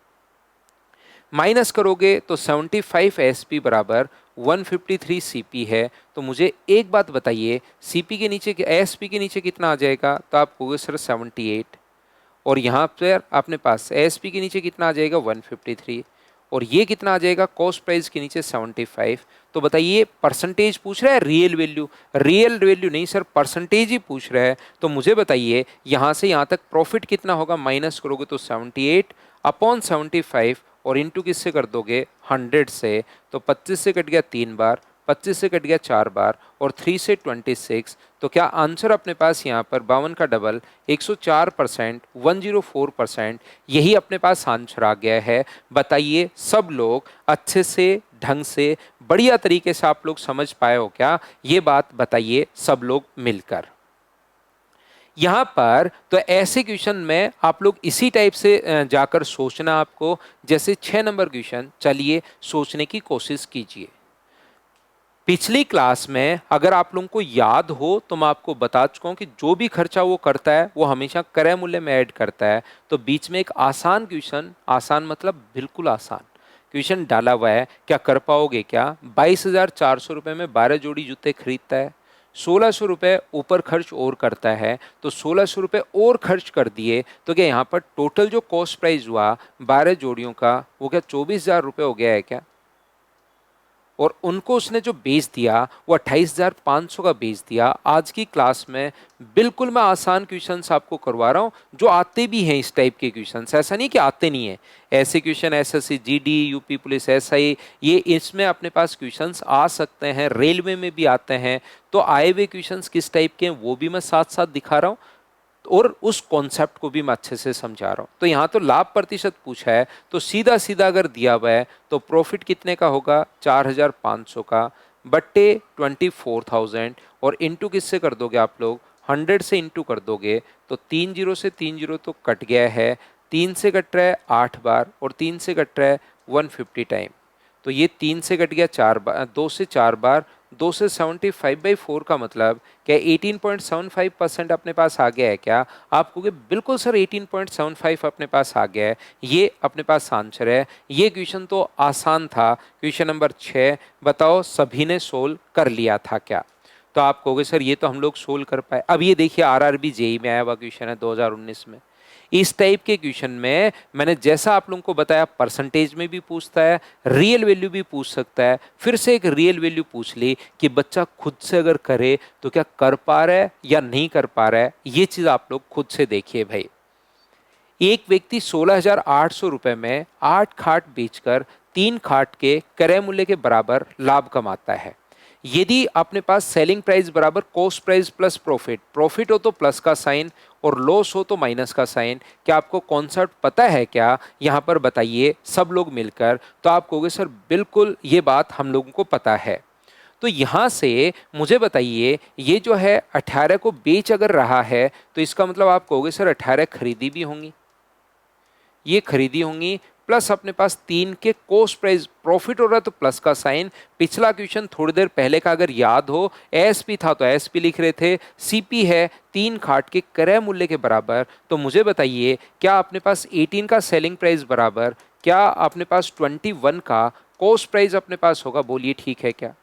माइनस करोगे तो 75 एसपी बराबर 153 सीपी है। तो मुझे एक बात बताइए, सीपी के नीचे एसपी के नीचे कितना आ जाएगा? तो आप कहोगे सर 78, और यहाँ पर अपने पास एसपी के नीचे कितना आ जाएगा? 153, और ये कितना आ जाएगा? कॉस्ट प्राइस के नीचे 75। तो बताइए परसेंटेज पूछ रहा है रियल वैल्यू? रियल वैल्यू नहीं सर, परसेंटेज ही पूछ रहा है। तो मुझे बताइए यहाँ से यहाँ तक प्रॉफिट कितना होगा? माइनस करोगे तो 78 अपॉन 75 और इंटू किससे कर दोगे? 100 से। तो 25 से कट गया 3 बार, 25 से कट गया 4 बार, और 3 से 26। तो क्या आंसर अपने पास यहाँ पर 52 का डबल 104%, 104%, यही अपने पास आंसर आ गया है। बताइए सब लोग अच्छे से, ढंग से, बढ़िया तरीके से आप लोग समझ पाए हो क्या? ये बात बताइए सब लोग मिलकर। यहां पर तो ऐसे क्वेश्चन में आप लोग इसी टाइप से जाकर सोचना आपको, जैसे 6 नंबर क्वेश्चन। चलिए सोचने की कोशिश कीजिए। पिछली क्लास में अगर आप लोगों को याद हो तो मैं आपको बता चुका हूं कि जो भी खर्चा वो करता है वो हमेशा क्रय मूल्य में ऐड करता है। तो बीच में एक आसान क्वेश्चन, आसान मतलब बिल्कुल आसान क्वेश्चन डाला हुआ है, क्या कर पाओगे क्या? 22,400 रुपये में 12 जोड़ी जूते खरीदता है, 1,600 रुपये ऊपर खर्च और करता है, तो 1,600 रुपये और खर्च कर दिए, तो क्या यहाँ पर टोटल जो कॉस्ट प्राइस हुआ 12 जोड़ियों का वो क्या 24,000 रुपये हो गया है क्या? और उनको उसने जो बेच दिया वो 28,500 का बेच दिया। आज की क्लास में बिल्कुल मैं आसान क्वेश्चंस आपको करवा रहा हूँ, जो आते भी हैं इस टाइप के क्वेश्चंस, ऐसा नहीं कि आते नहीं है। ऐसे question SSC GD, UP police, SI, ये इसमें अपने पास क्वेश्चंस आ सकते हैं, रेलवे में भी आते हैं। तो आए हुए क्वेश्चंस किस टाइप के हैं वो भी मैं साथ साथ दिखा रहा हूँ, और उस कॉन्सेप्ट को भी मैं अच्छे से समझा रहा हूं। तो यहां तो लाभ प्रतिशत पूछा है, तो सीधा सीधा अगर दिया हुआ है तो प्रॉफिट कितने का होगा? 4,500 का बट्टे 24,000, और इंटू किससे कर दोगे आप लोग? 100 से इंटू कर दोगे तो 3 जीरो से 3 जीरो तो कट गया है, 3 से कट रहा है 8 बार, और 3 से कट रहा है 150 टाइम। तो ये 3 से कट गया 4 बार, 2 से 4 बार, 2 से 75/4 का मतलब क्या 18.75% अपने पास आ गया है क्या? आप कहोगे बिल्कुल सर 18.75 अपने पास आ गया है, ये अपने पास आंसर है। ये क्वेश्चन तो आसान था। क्वेश्चन नंबर 6 बताओ सभी ने सोल्व कर लिया था क्या? तो आप कहोगे सर ये तो हम लोग सोल्व कर पाए। अब ये देखिए आरआरबी जेई में आया हुआ क्वेश्चन है 2019 में। इस टाइप के क्वेश्चन में मैंने जैसा आप लोगों को बताया, परसेंटेज में भी पूछता है, रियल वैल्यू भी पूछ सकता है। फिर से एक रियल वैल्यू पूछ ली कि बच्चा खुद से अगर करे तो क्या कर पा रहा है या नहीं कर पा रहा है, ये चीज आप लोग खुद से देखिए भाई। एक व्यक्ति 16,800 रुपए में 8 खाट बेचकर 3 खाट के क्रय मूल्य के बराबर लाभ कमाता है। यदि अपने पास सेलिंग प्राइस बराबर cost price plus profit, profit हो तो प्लस का साइन और लॉस हो तो माइनस का साइन, क्या आपको कॉन्सेप्ट पता है क्या? यहाँ पर बताइए सब लोग मिलकर। तो आप कहोगे सर बिल्कुल ये बात हम लोगों को पता है। तो यहाँ से मुझे बताइए ये जो है 18 को बेच अगर रहा है तो इसका मतलब आप कहोगे सर 18 खरीदी भी होंगी, ये खरीदी होंगी, प्लस अपने पास 3 के कॉस्ट प्राइस, प्रॉफिट हो रहा है तो प्लस का साइन। पिछला क्वेश्चन थोड़ी देर पहले का अगर याद हो, एसपी था तो एसपी लिख रहे थे, सीपी है 3 खाट के क्रय मूल्य के बराबर। तो मुझे बताइए क्या अपने पास 18 का सेलिंग प्राइस बराबर, क्या अपने पास 21 का कॉस्ट प्राइस अपने पास होगा? बोलिए ठीक है क्या?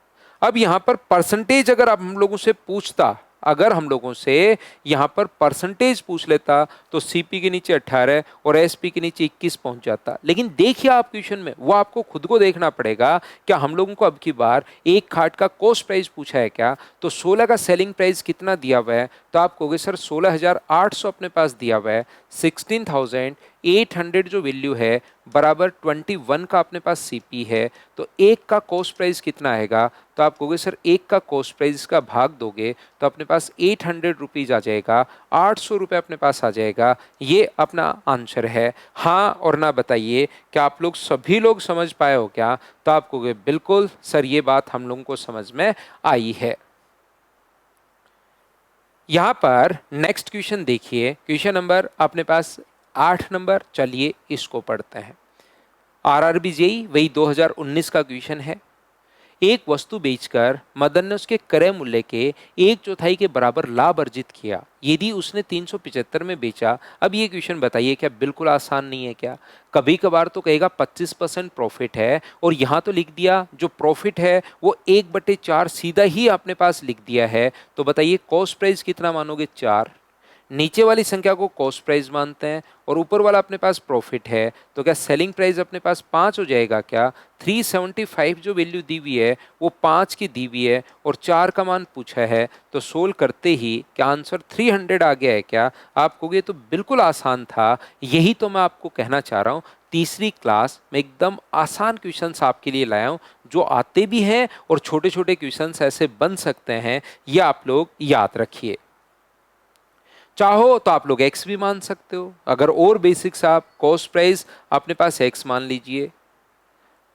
अब यहां पर परसेंटेज अगर आप हम लोगों से पूछता अगर हम लोगों से यहाँ पर परसेंटेज पूछ लेता तो सीपी के नीचे 18 और एसपी के नीचे 21 पहुंच जाता। लेकिन देखिए आप क्वेश्चन में वो आपको खुद को देखना पड़ेगा, क्या हम लोगों को अब की बार एक खाट का कॉस्ट प्राइस पूछा है क्या, तो 16 का सेलिंग प्राइस कितना दिया हुआ है, तो आप कहोगे सर 16,800 अपने पास दिया हुआ है, 16,800 जो वैल्यू है बराबर 21 का अपने पास सीपी है, तो एक का कॉस्ट प्राइस कितना आएगा, तो आप कहोगे सर एक का कॉस्ट प्राइस का भाग दोगे तो अपने पास 800 रुपीज आ जाएगा, 800 रुपये अपने पास आ जाएगा। ये अपना आंसर है। हाँ और ना बताइए, क्या आप लोग सभी लोग समझ पाए हो क्या, तो आप कहोगे बिल्कुल सर ये बात हम लोगों को समझ में आई है। यहां पर नेक्स्ट क्वेश्चन देखिए, क्वेश्चन नंबर अपने पास 8 नंबर, चलिए इसको पढ़ते हैं। आरआरबी जेई वही 2019 का क्वेश्चन है। एक वस्तु बेचकर मदन ने उसके क्रय मूल्य के 1/4 के बराबर लाभ अर्जित किया, यदि उसने 375 में बेचा। अब ये क्वेश्चन बताइए, क्या बिल्कुल आसान नहीं है क्या? कभी कभार तो कहेगा 25% प्रॉफिट है, और यहाँ तो लिख दिया जो प्रॉफिट है वो 1/4 सीधा ही आपने पास लिख दिया है। तो बताइए कॉस्ट प्राइस कितना मानोगे? 4। नीचे वाली संख्या को कॉस्ट प्राइस मानते हैं और ऊपर वाला अपने पास प्रॉफिट है, तो क्या सेलिंग प्राइस अपने पास 5 हो जाएगा क्या? 375 जो वैल्यू दी हुई है वो 5 की दी हुई है और 4 का मान पूछा है, तो सोल्व करते ही क्या आंसर 300 आ गया है क्या? आप कहोगे तो बिल्कुल आसान था। यही तो मैं आपको कहना चाह रहा हूँ, तीसरी क्लास में एकदम आसान क्वेश्चंस आपके लिए लाया हूँ, जो आते भी हैं और छोटे छोटे क्वेश्चंस ऐसे बन सकते हैं, ये आप लोग याद रखिए। चाहो तो आप लोग x भी मान सकते हो, अगर और बेसिक्स आप कॉस्ट प्राइस अपने पास x मान लीजिए,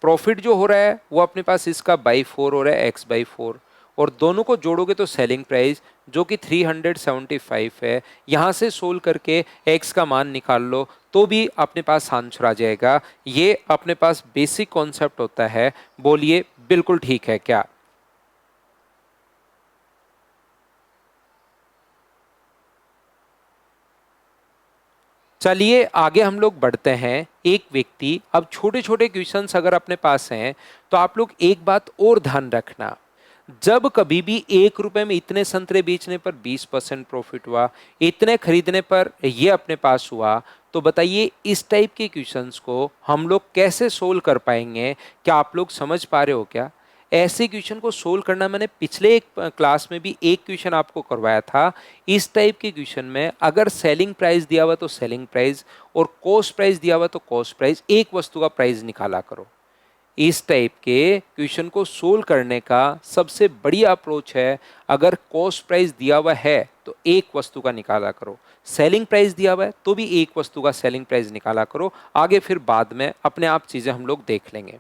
प्रॉफिट जो हो रहा है वो अपने पास इसका बाई 4 हो रहा है, x/4, और दोनों को जोड़ोगे तो सेलिंग प्राइस जो कि 375 है, यहाँ से सोल्व करके x का मान निकाल लो तो भी अपने पास आंसर आ जाएगा। ये अपने पास बेसिक कॉन्सेप्ट होता है। बोलिए बिल्कुल ठीक है क्या? चलिए आगे हम लोग बढ़ते हैं। एक व्यक्ति, अब छोटे छोटे क्वेश्चंस अगर अपने पास हैं तो आप लोग एक बात और ध्यान रखना, जब कभी भी 1 रुपए में इतने संतरे बेचने पर 20% प्रॉफिट हुआ, इतने खरीदने पर ये अपने पास हुआ, तो बताइए इस टाइप के क्वेश्चंस को हम लोग कैसे सोल्व कर पाएंगे? क्या आप लोग समझ पा रहे हो क्या? ऐसे क्वेश्चन को सोल्व करना मैंने पिछले एक क्लास में भी एक क्वेश्चन आपको करवाया था। इस टाइप के क्वेश्चन में अगर सेलिंग प्राइस दिया हुआ तो सेलिंग प्राइस और कॉस्ट प्राइस दिया हुआ तो कॉस्ट प्राइस, एक वस्तु का प्राइस निकाला करो। इस टाइप के क्वेश्चन को सोल्व करने का सबसे बढ़िया अप्रोच है, अगर कॉस्ट प्राइस दिया हुआ है तो एक वस्तु का निकाला करो, सेलिंग प्राइस दिया हुआ है तो भी एक वस्तु का सेलिंग प्राइस निकाला करो। आगे फिर बाद में अपने आप चीजें हम लोग देख लेंगे।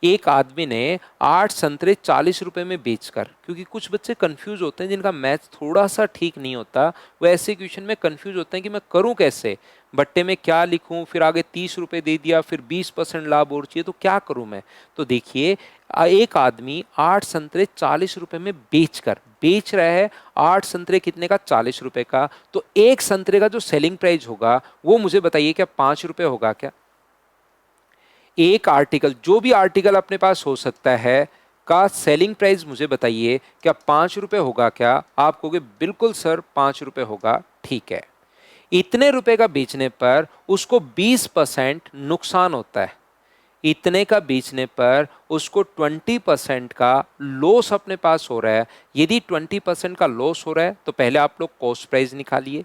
एक आदमी ने 8 संतरे 40 रुपए में बेचकर, क्योंकि कुछ बच्चे कंफ्यूज होते हैं जिनका मैथ थोड़ा सा ठीक नहीं होता, वो ऐसे क्वेश्चन में कंफ्यूज होते हैं कि मैं करूं कैसे, बट्टे में क्या लिखूं, फिर आगे 30 रुपए दे दिया, फिर 20% लाभ और चाहिए तो क्या करूं मैं? तो देखिए, एक आदमी 8 संतरे 40 रुपए में बेच रहा है। 8 संतरे कितने का? 40 रुपए का। तो एक संतरे का जो सेलिंग प्राइस होगा वो मुझे बताइए, क्या 5 रुपए होगा क्या? एक आर्टिकल, जो भी आर्टिकल अपने पास हो सकता है, का सेलिंग प्राइस मुझे बताइए, क्या 5 रुपए होगा क्या? आप कहोगे बिल्कुल सर 5 रुपए होगा। ठीक है, इतने रुपए का बेचने पर उसको 20% नुकसान होता है, इतने का बेचने पर उसको 20% का लॉस अपने पास हो रहा है। यदि 20% का लॉस हो रहा है तो पहले आप लोग कॉस्ट प्राइस निकालिए।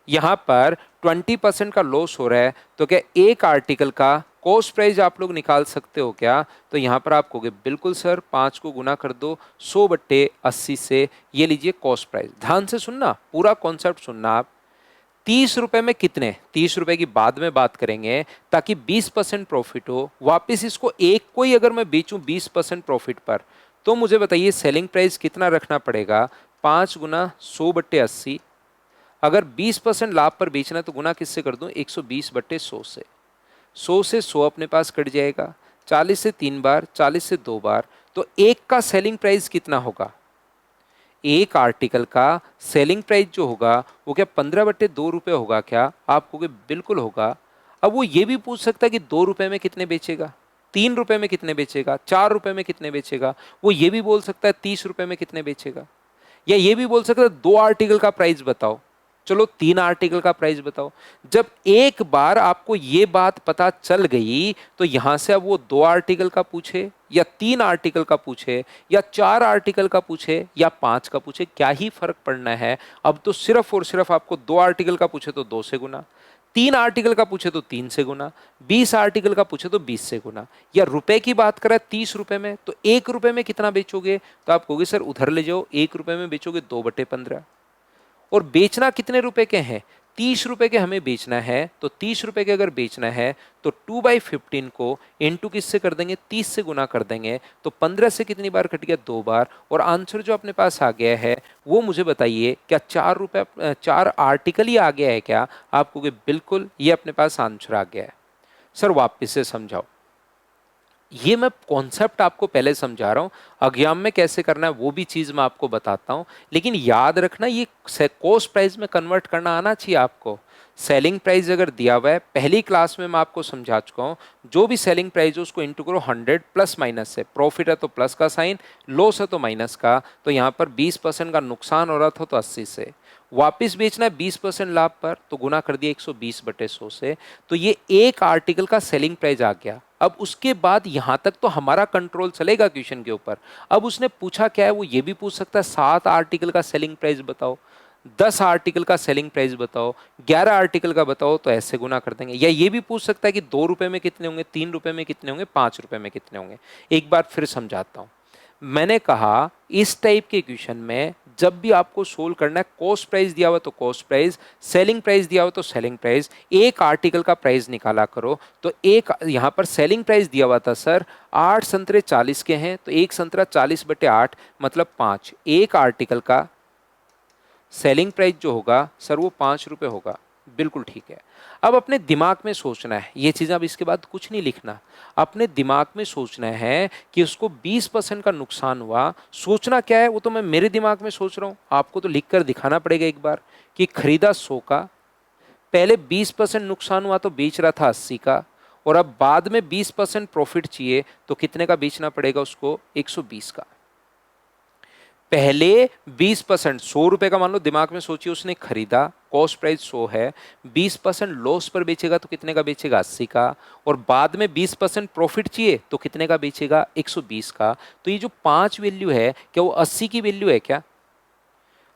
यहाँ पर 20% का लॉस हो रहा है, तो क्या एक आर्टिकल का कॉस्ट प्राइस आप लोग निकाल सकते हो क्या? तो यहाँ पर आप कहोगे बिल्कुल सर, 5 को गुना कर दो 100/80 से, ये लीजिए कॉस्ट प्राइस। ध्यान से सुनना, पूरा कॉन्सेप्ट सुनना आप। 30 रुपए में कितने, 30 रुपए की बाद में बात करेंगे, ताकि 20% प्रॉफिट हो। वापिस इसको एक को ही अगर मैं बेचूं 20% प्रॉफिट पर, तो मुझे बताइए सेलिंग प्राइस कितना रखना पड़ेगा? 5 गुना 100/80। अगर 20% लाभ पर बेचना है तो गुना किससे कर दूं? 120/100 से। 100 से 100 अपने पास कट जाएगा, 40 से 3 बार, 40 से 2 बार, तो एक का सेलिंग प्राइस कितना होगा? एक आर्टिकल का सेलिंग प्राइस जो होगा वो क्या 15/2 रुपये होगा क्या? आप कहोगे बिल्कुल होगा। अब वो ये भी पूछ सकता है कि 2 रुपए में कितने बेचेगा, 3 रुपए में कितने बेचेगा, 4 रुपए में कितने बेचेगा। वो ये भी बोल सकता है 30 रुपए में कितने बेचेगा। या ये भी बोल सकते हैं 2 आर्टिकल का प्राइस बताओ, चलो 3 आर्टिकल का प्राइस बताओ। जब एक बार आपको ये बात पता चल गई तो यहां से अब वो 2 आर्टिकल का पूछे या 3 आर्टिकल का पूछे या 4 आर्टिकल का पूछे या 5 का पूछे, क्या ही फर्क पड़ना है। अब तो सिर्फ और सिर्फ आपको 2 आर्टिकल का पूछे तो 2 से गुना, 3 आर्टिकल का पूछे तो 3 से गुना, 20 आर्टिकल का पूछे तो 20 से गुना। या रुपए की बात करें 30 रुपए में, तो 1 रुपए में कितना बेचोगे, तो आप कहोगे सर उधर ले जाओ, 1 रुपए में बेचोगे 2/15। और बेचना कितने रुपए के हैं, 30 रुपए के हमें बेचना है। तो 30 रुपए के अगर बेचना है तो 2/15 को इंटू किससे कर देंगे, 30 से गुना कर देंगे। तो 15 से कितनी बार कट गया, 2 बार। और आंसर जो अपने पास आ गया है वो मुझे बताइए, क्या 4 आर्टिकल ही आ गया है क्या। आप कहोगे बिल्कुल, ये अपने पास आंसर आ गया है। सर वापिस से समझाओ, ये मैं कॉन्सेप्ट आपको पहले समझा रहा हूं, एग्जाम में कैसे करना है वो भी चीज मैं आपको बताता हूं। लेकिन याद रखना ये कॉस्ट प्राइस में कन्वर्ट करना आना चाहिए आपको। सेलिंग प्राइस अगर दिया हुआ है, पहली क्लास में मैं आपको समझा चुका हूं, जो भी सेलिंग प्राइस है उसको इंटू करो 100 प्लस माइनस से। प्रॉफिट है तो प्लस का साइन, लॉस है तो माइनस का। तो यहाँ पर 20% का नुकसान हो रहा था तो 80 से। वापिस बेचना है 20% लाभ पर, तो गुना कर दिया 120/100 से। तो ये एक आर्टिकल का सेलिंग प्राइस आ गया। अब उसके बाद यहां तक तो हमारा कंट्रोल चलेगा क्वेश्चन के ऊपर। अब उसने पूछा क्या है, वो ये भी पूछ सकता है 7 आर्टिकल का सेलिंग प्राइस बताओ, 10 आर्टिकल का सेलिंग प्राइस बताओ, 11 आर्टिकल का बताओ, तो ऐसे गुना कर देंगे। या ये भी पूछ सकता है कि 2 रुपए में कितने होंगे, 3 रुपए में कितने होंगे, 5 रुपए में कितने होंगे। एक बार फिर समझाता हूं। मैंने कहा इस टाइप के क्वेश्चन में जब भी आपको सोल्व करना है, कॉस्ट प्राइस दिया हुआ तो कॉस्ट प्राइस, सेलिंग प्राइस दिया हुआ तो सेलिंग प्राइस, एक आर्टिकल का प्राइस निकाला करो। तो एक यहां पर सेलिंग प्राइस दिया हुआ था सर 8 संतरे 40 के हैं, तो एक संतरा 40/8 मतलब 5। एक आर्टिकल का सेलिंग प्राइस जो होगा सर वो 5 रुपए होगा। बिल्कुल ठीक है। अब अपने दिमाग में सोचना है, ये चीज़ अब इसके बाद कुछ नहीं लिखना। अपने दिमाग में सोचना है कि उसको 20% का नुकसान हुआ। सोचना क्या है वो तो मैं मेरे दिमाग में सोच रहा हूँ, आपको तो लिख कर दिखाना पड़ेगा एक बार। कि खरीदा 100 का, पहले 20% नुकसान हुआ तो बेच रहा था 80 का, और अब बाद में 20% प्रॉफिट चाहिए तो कितने का बेचना पड़ेगा उसको, 120 का। पहले 20% 100 रुपए का मान लो, दिमाग में सोचिए उसने खरीदा, कॉस्ट प्राइस 100 है, 20% लॉस पर बेचेगा तो कितने का बेचेगा, 80 का। और बाद में 20% प्रॉफिट चाहिए तो कितने का बेचेगा, 120 का। तो ये जो 5 वैल्यू है, क्या वो 80 की वैल्यू है क्या।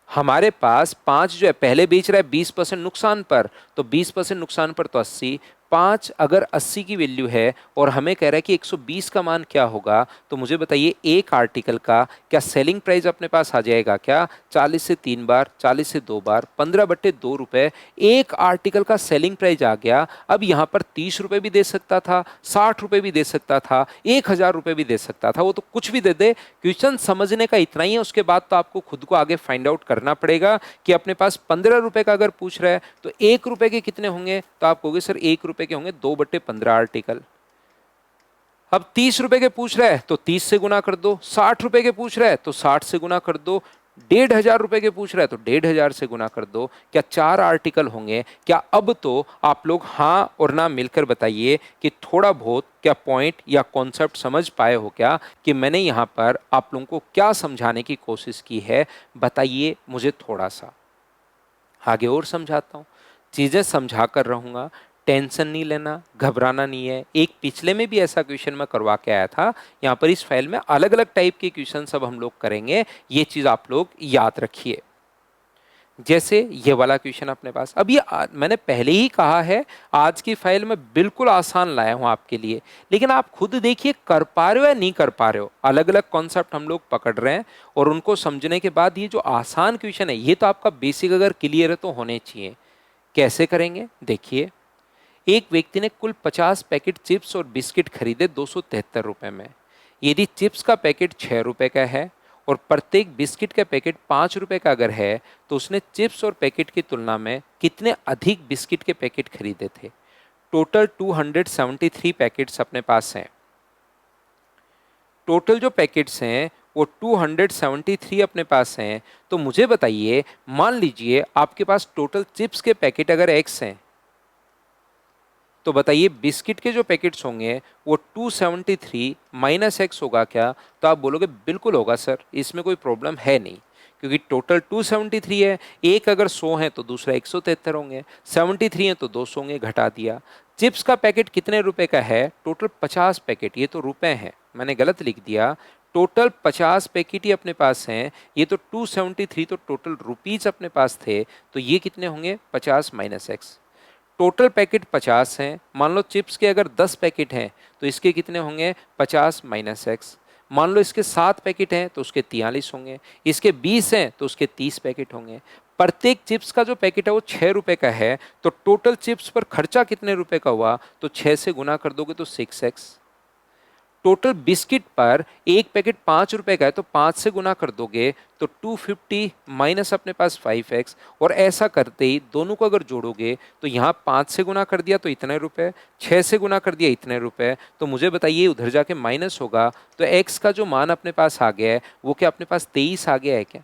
हमारे पास 5 जो है, पहले बेच रहा है 20% नुकसान पर, तो 20% नुकसान पर तो 80। 5 अगर 80 की वैल्यू है और हमें कह रहा है कि 120 का मान क्या होगा, तो मुझे बताइए एक आर्टिकल का क्या सेलिंग प्राइस अपने पास आ जाएगा क्या, 40 से 3 बार, 40 से 2 बार, 15/2 रुपए। एक आर्टिकल का सेलिंग प्राइस आ गया। अब यहाँ पर 30 रुपए भी दे सकता था, 60 रुपए भी दे सकता था, 1000 रुपए भी दे सकता था, वो तो कुछ भी दे दे। क्वेश्चन समझने का इतना ही है, उसके बाद तो आपको खुद को आगे फाइंड आउट करना पड़ेगा कि अपने पास 15 रुपए का अगर पूछ रहा है तो 1 रुपए के कितने होंगे, तो आप कहोगे सर 1 रुपए के होंगे 2/15 आर्टिकल। अब 30 रुपए के पूछ रहा है तो 30 से गुना कर दो, 60 रुपए के पूछ रहा है तो 60 से गुना कर दो, 1500 रुपए के पूछ रहा है तो 1500 से गुना कर दो। क्या 4 आर्टिकल होंगे क्या। अब तो आप लोग हाँ और ना मिलकर बताइए कि थोड़ा बहुत क्या पॉइंट या कॉन्सेप्ट समझ पाए हो क्या, कि मैंने यहाँ पर आप लोगों को क्या समझाने की कोशिश की है, बताइए मुझे थोड़ा सा। आगे और समझाता हूँ, चीज़ें समझा कर रहूँगा, टेंशन नहीं लेना, घबराना नहीं है। एक पिछले में भी ऐसा क्वेश्चन मैं करवा के आया था। यहाँ पर इस फाइल में अलग अलग टाइप के क्वेश्चन सब हम लोग करेंगे, ये चीज़ आप लोग याद रखिए। जैसे ये वाला क्वेश्चन अपने पास, अब ये मैंने पहले ही कहा है आज की फाइल में बिल्कुल आसान लाया हूं आपके लिए, लेकिन आप खुद देखिए कर पा रहे हो या नहीं कर पा रहे हो। अलग अलग कॉन्सेप्ट हम लोग पकड़ रहे हैं और उनको समझने के बाद ये जो आसान क्वेश्चन है ये तो आपका बेसिक अगर क्लियर है तो होने चाहिए। कैसे करेंगे देखिए। एक व्यक्ति ने कुल 50 पैकेट चिप्स और बिस्किट खरीदे 273 रुपए में। यदि चिप्स का पैकेट 6 रुपए का है और प्रत्येक बिस्किट का पैकेट 5 रुपए का अगर है, तो उसने चिप्स और पैकेट की तुलना में कितने अधिक बिस्किट के पैकेट खरीदे थे। टोटल 273 पैकेट्स अपने पास हैं। टोटल जो पैकेट्स हैं वो 273 अपने पास हैं। तो मुझे बताइए, मान लीजिए आपके पास टोटल चिप्स के पैकेट अगर एक्स हैं, तो बताइए बिस्किट के जो पैकेट्स होंगे वो 273 माइनस एक्स होगा क्या। तो आप बोलोगे बिल्कुल होगा सर, इसमें कोई प्रॉब्लम है नहीं। क्योंकि टोटल 273 है, एक अगर 100 है तो दूसरा 173 होंगे, 73 है तो 200 होंगे, घटा दिया। चिप्स का पैकेट कितने रुपए का है? टोटल 50 पैकेट, ये तो रुपए हैं, मैंने गलत लिख दिया। टोटल 50 पैकेट ही अपने पास हैं, ये तो 273 तो टोटल रुपीज अपने पास थे, तो ये कितने होंगे? 50 माइनस एक्स। टोटल पैकेट 50 हैं, मान लो चिप्स के अगर 10 पैकेट हैं तो इसके कितने होंगे? 50 माइनस एक्स। मान लो इसके 7 पैकेट हैं तो उसके 43 होंगे, इसके 20 हैं तो उसके 30 पैकेट होंगे। प्रत्येक चिप्स का जो पैकेट है वो 6 रुपए का है, तो टोटल चिप्स पर खर्चा कितने रुपए का हुआ? तो 6 से गुना कर दोगे तो 6x। टोटल बिस्किट पर एक पैकेट 5 रुपए का है, तो 5 से गुना कर दोगे तो 250 माइनस अपने पास 5x, और ऐसा करते ही दोनों को अगर जोड़ोगे तो यहाँ 5 से गुना कर दिया तो इतने रुपए, 6 से गुना कर दिया इतने रुपए, तो मुझे बताइए उधर जाके माइनस होगा तो x का जो मान अपने पास आ गया है वो क्या अपने पास 23 आ गया है क्या?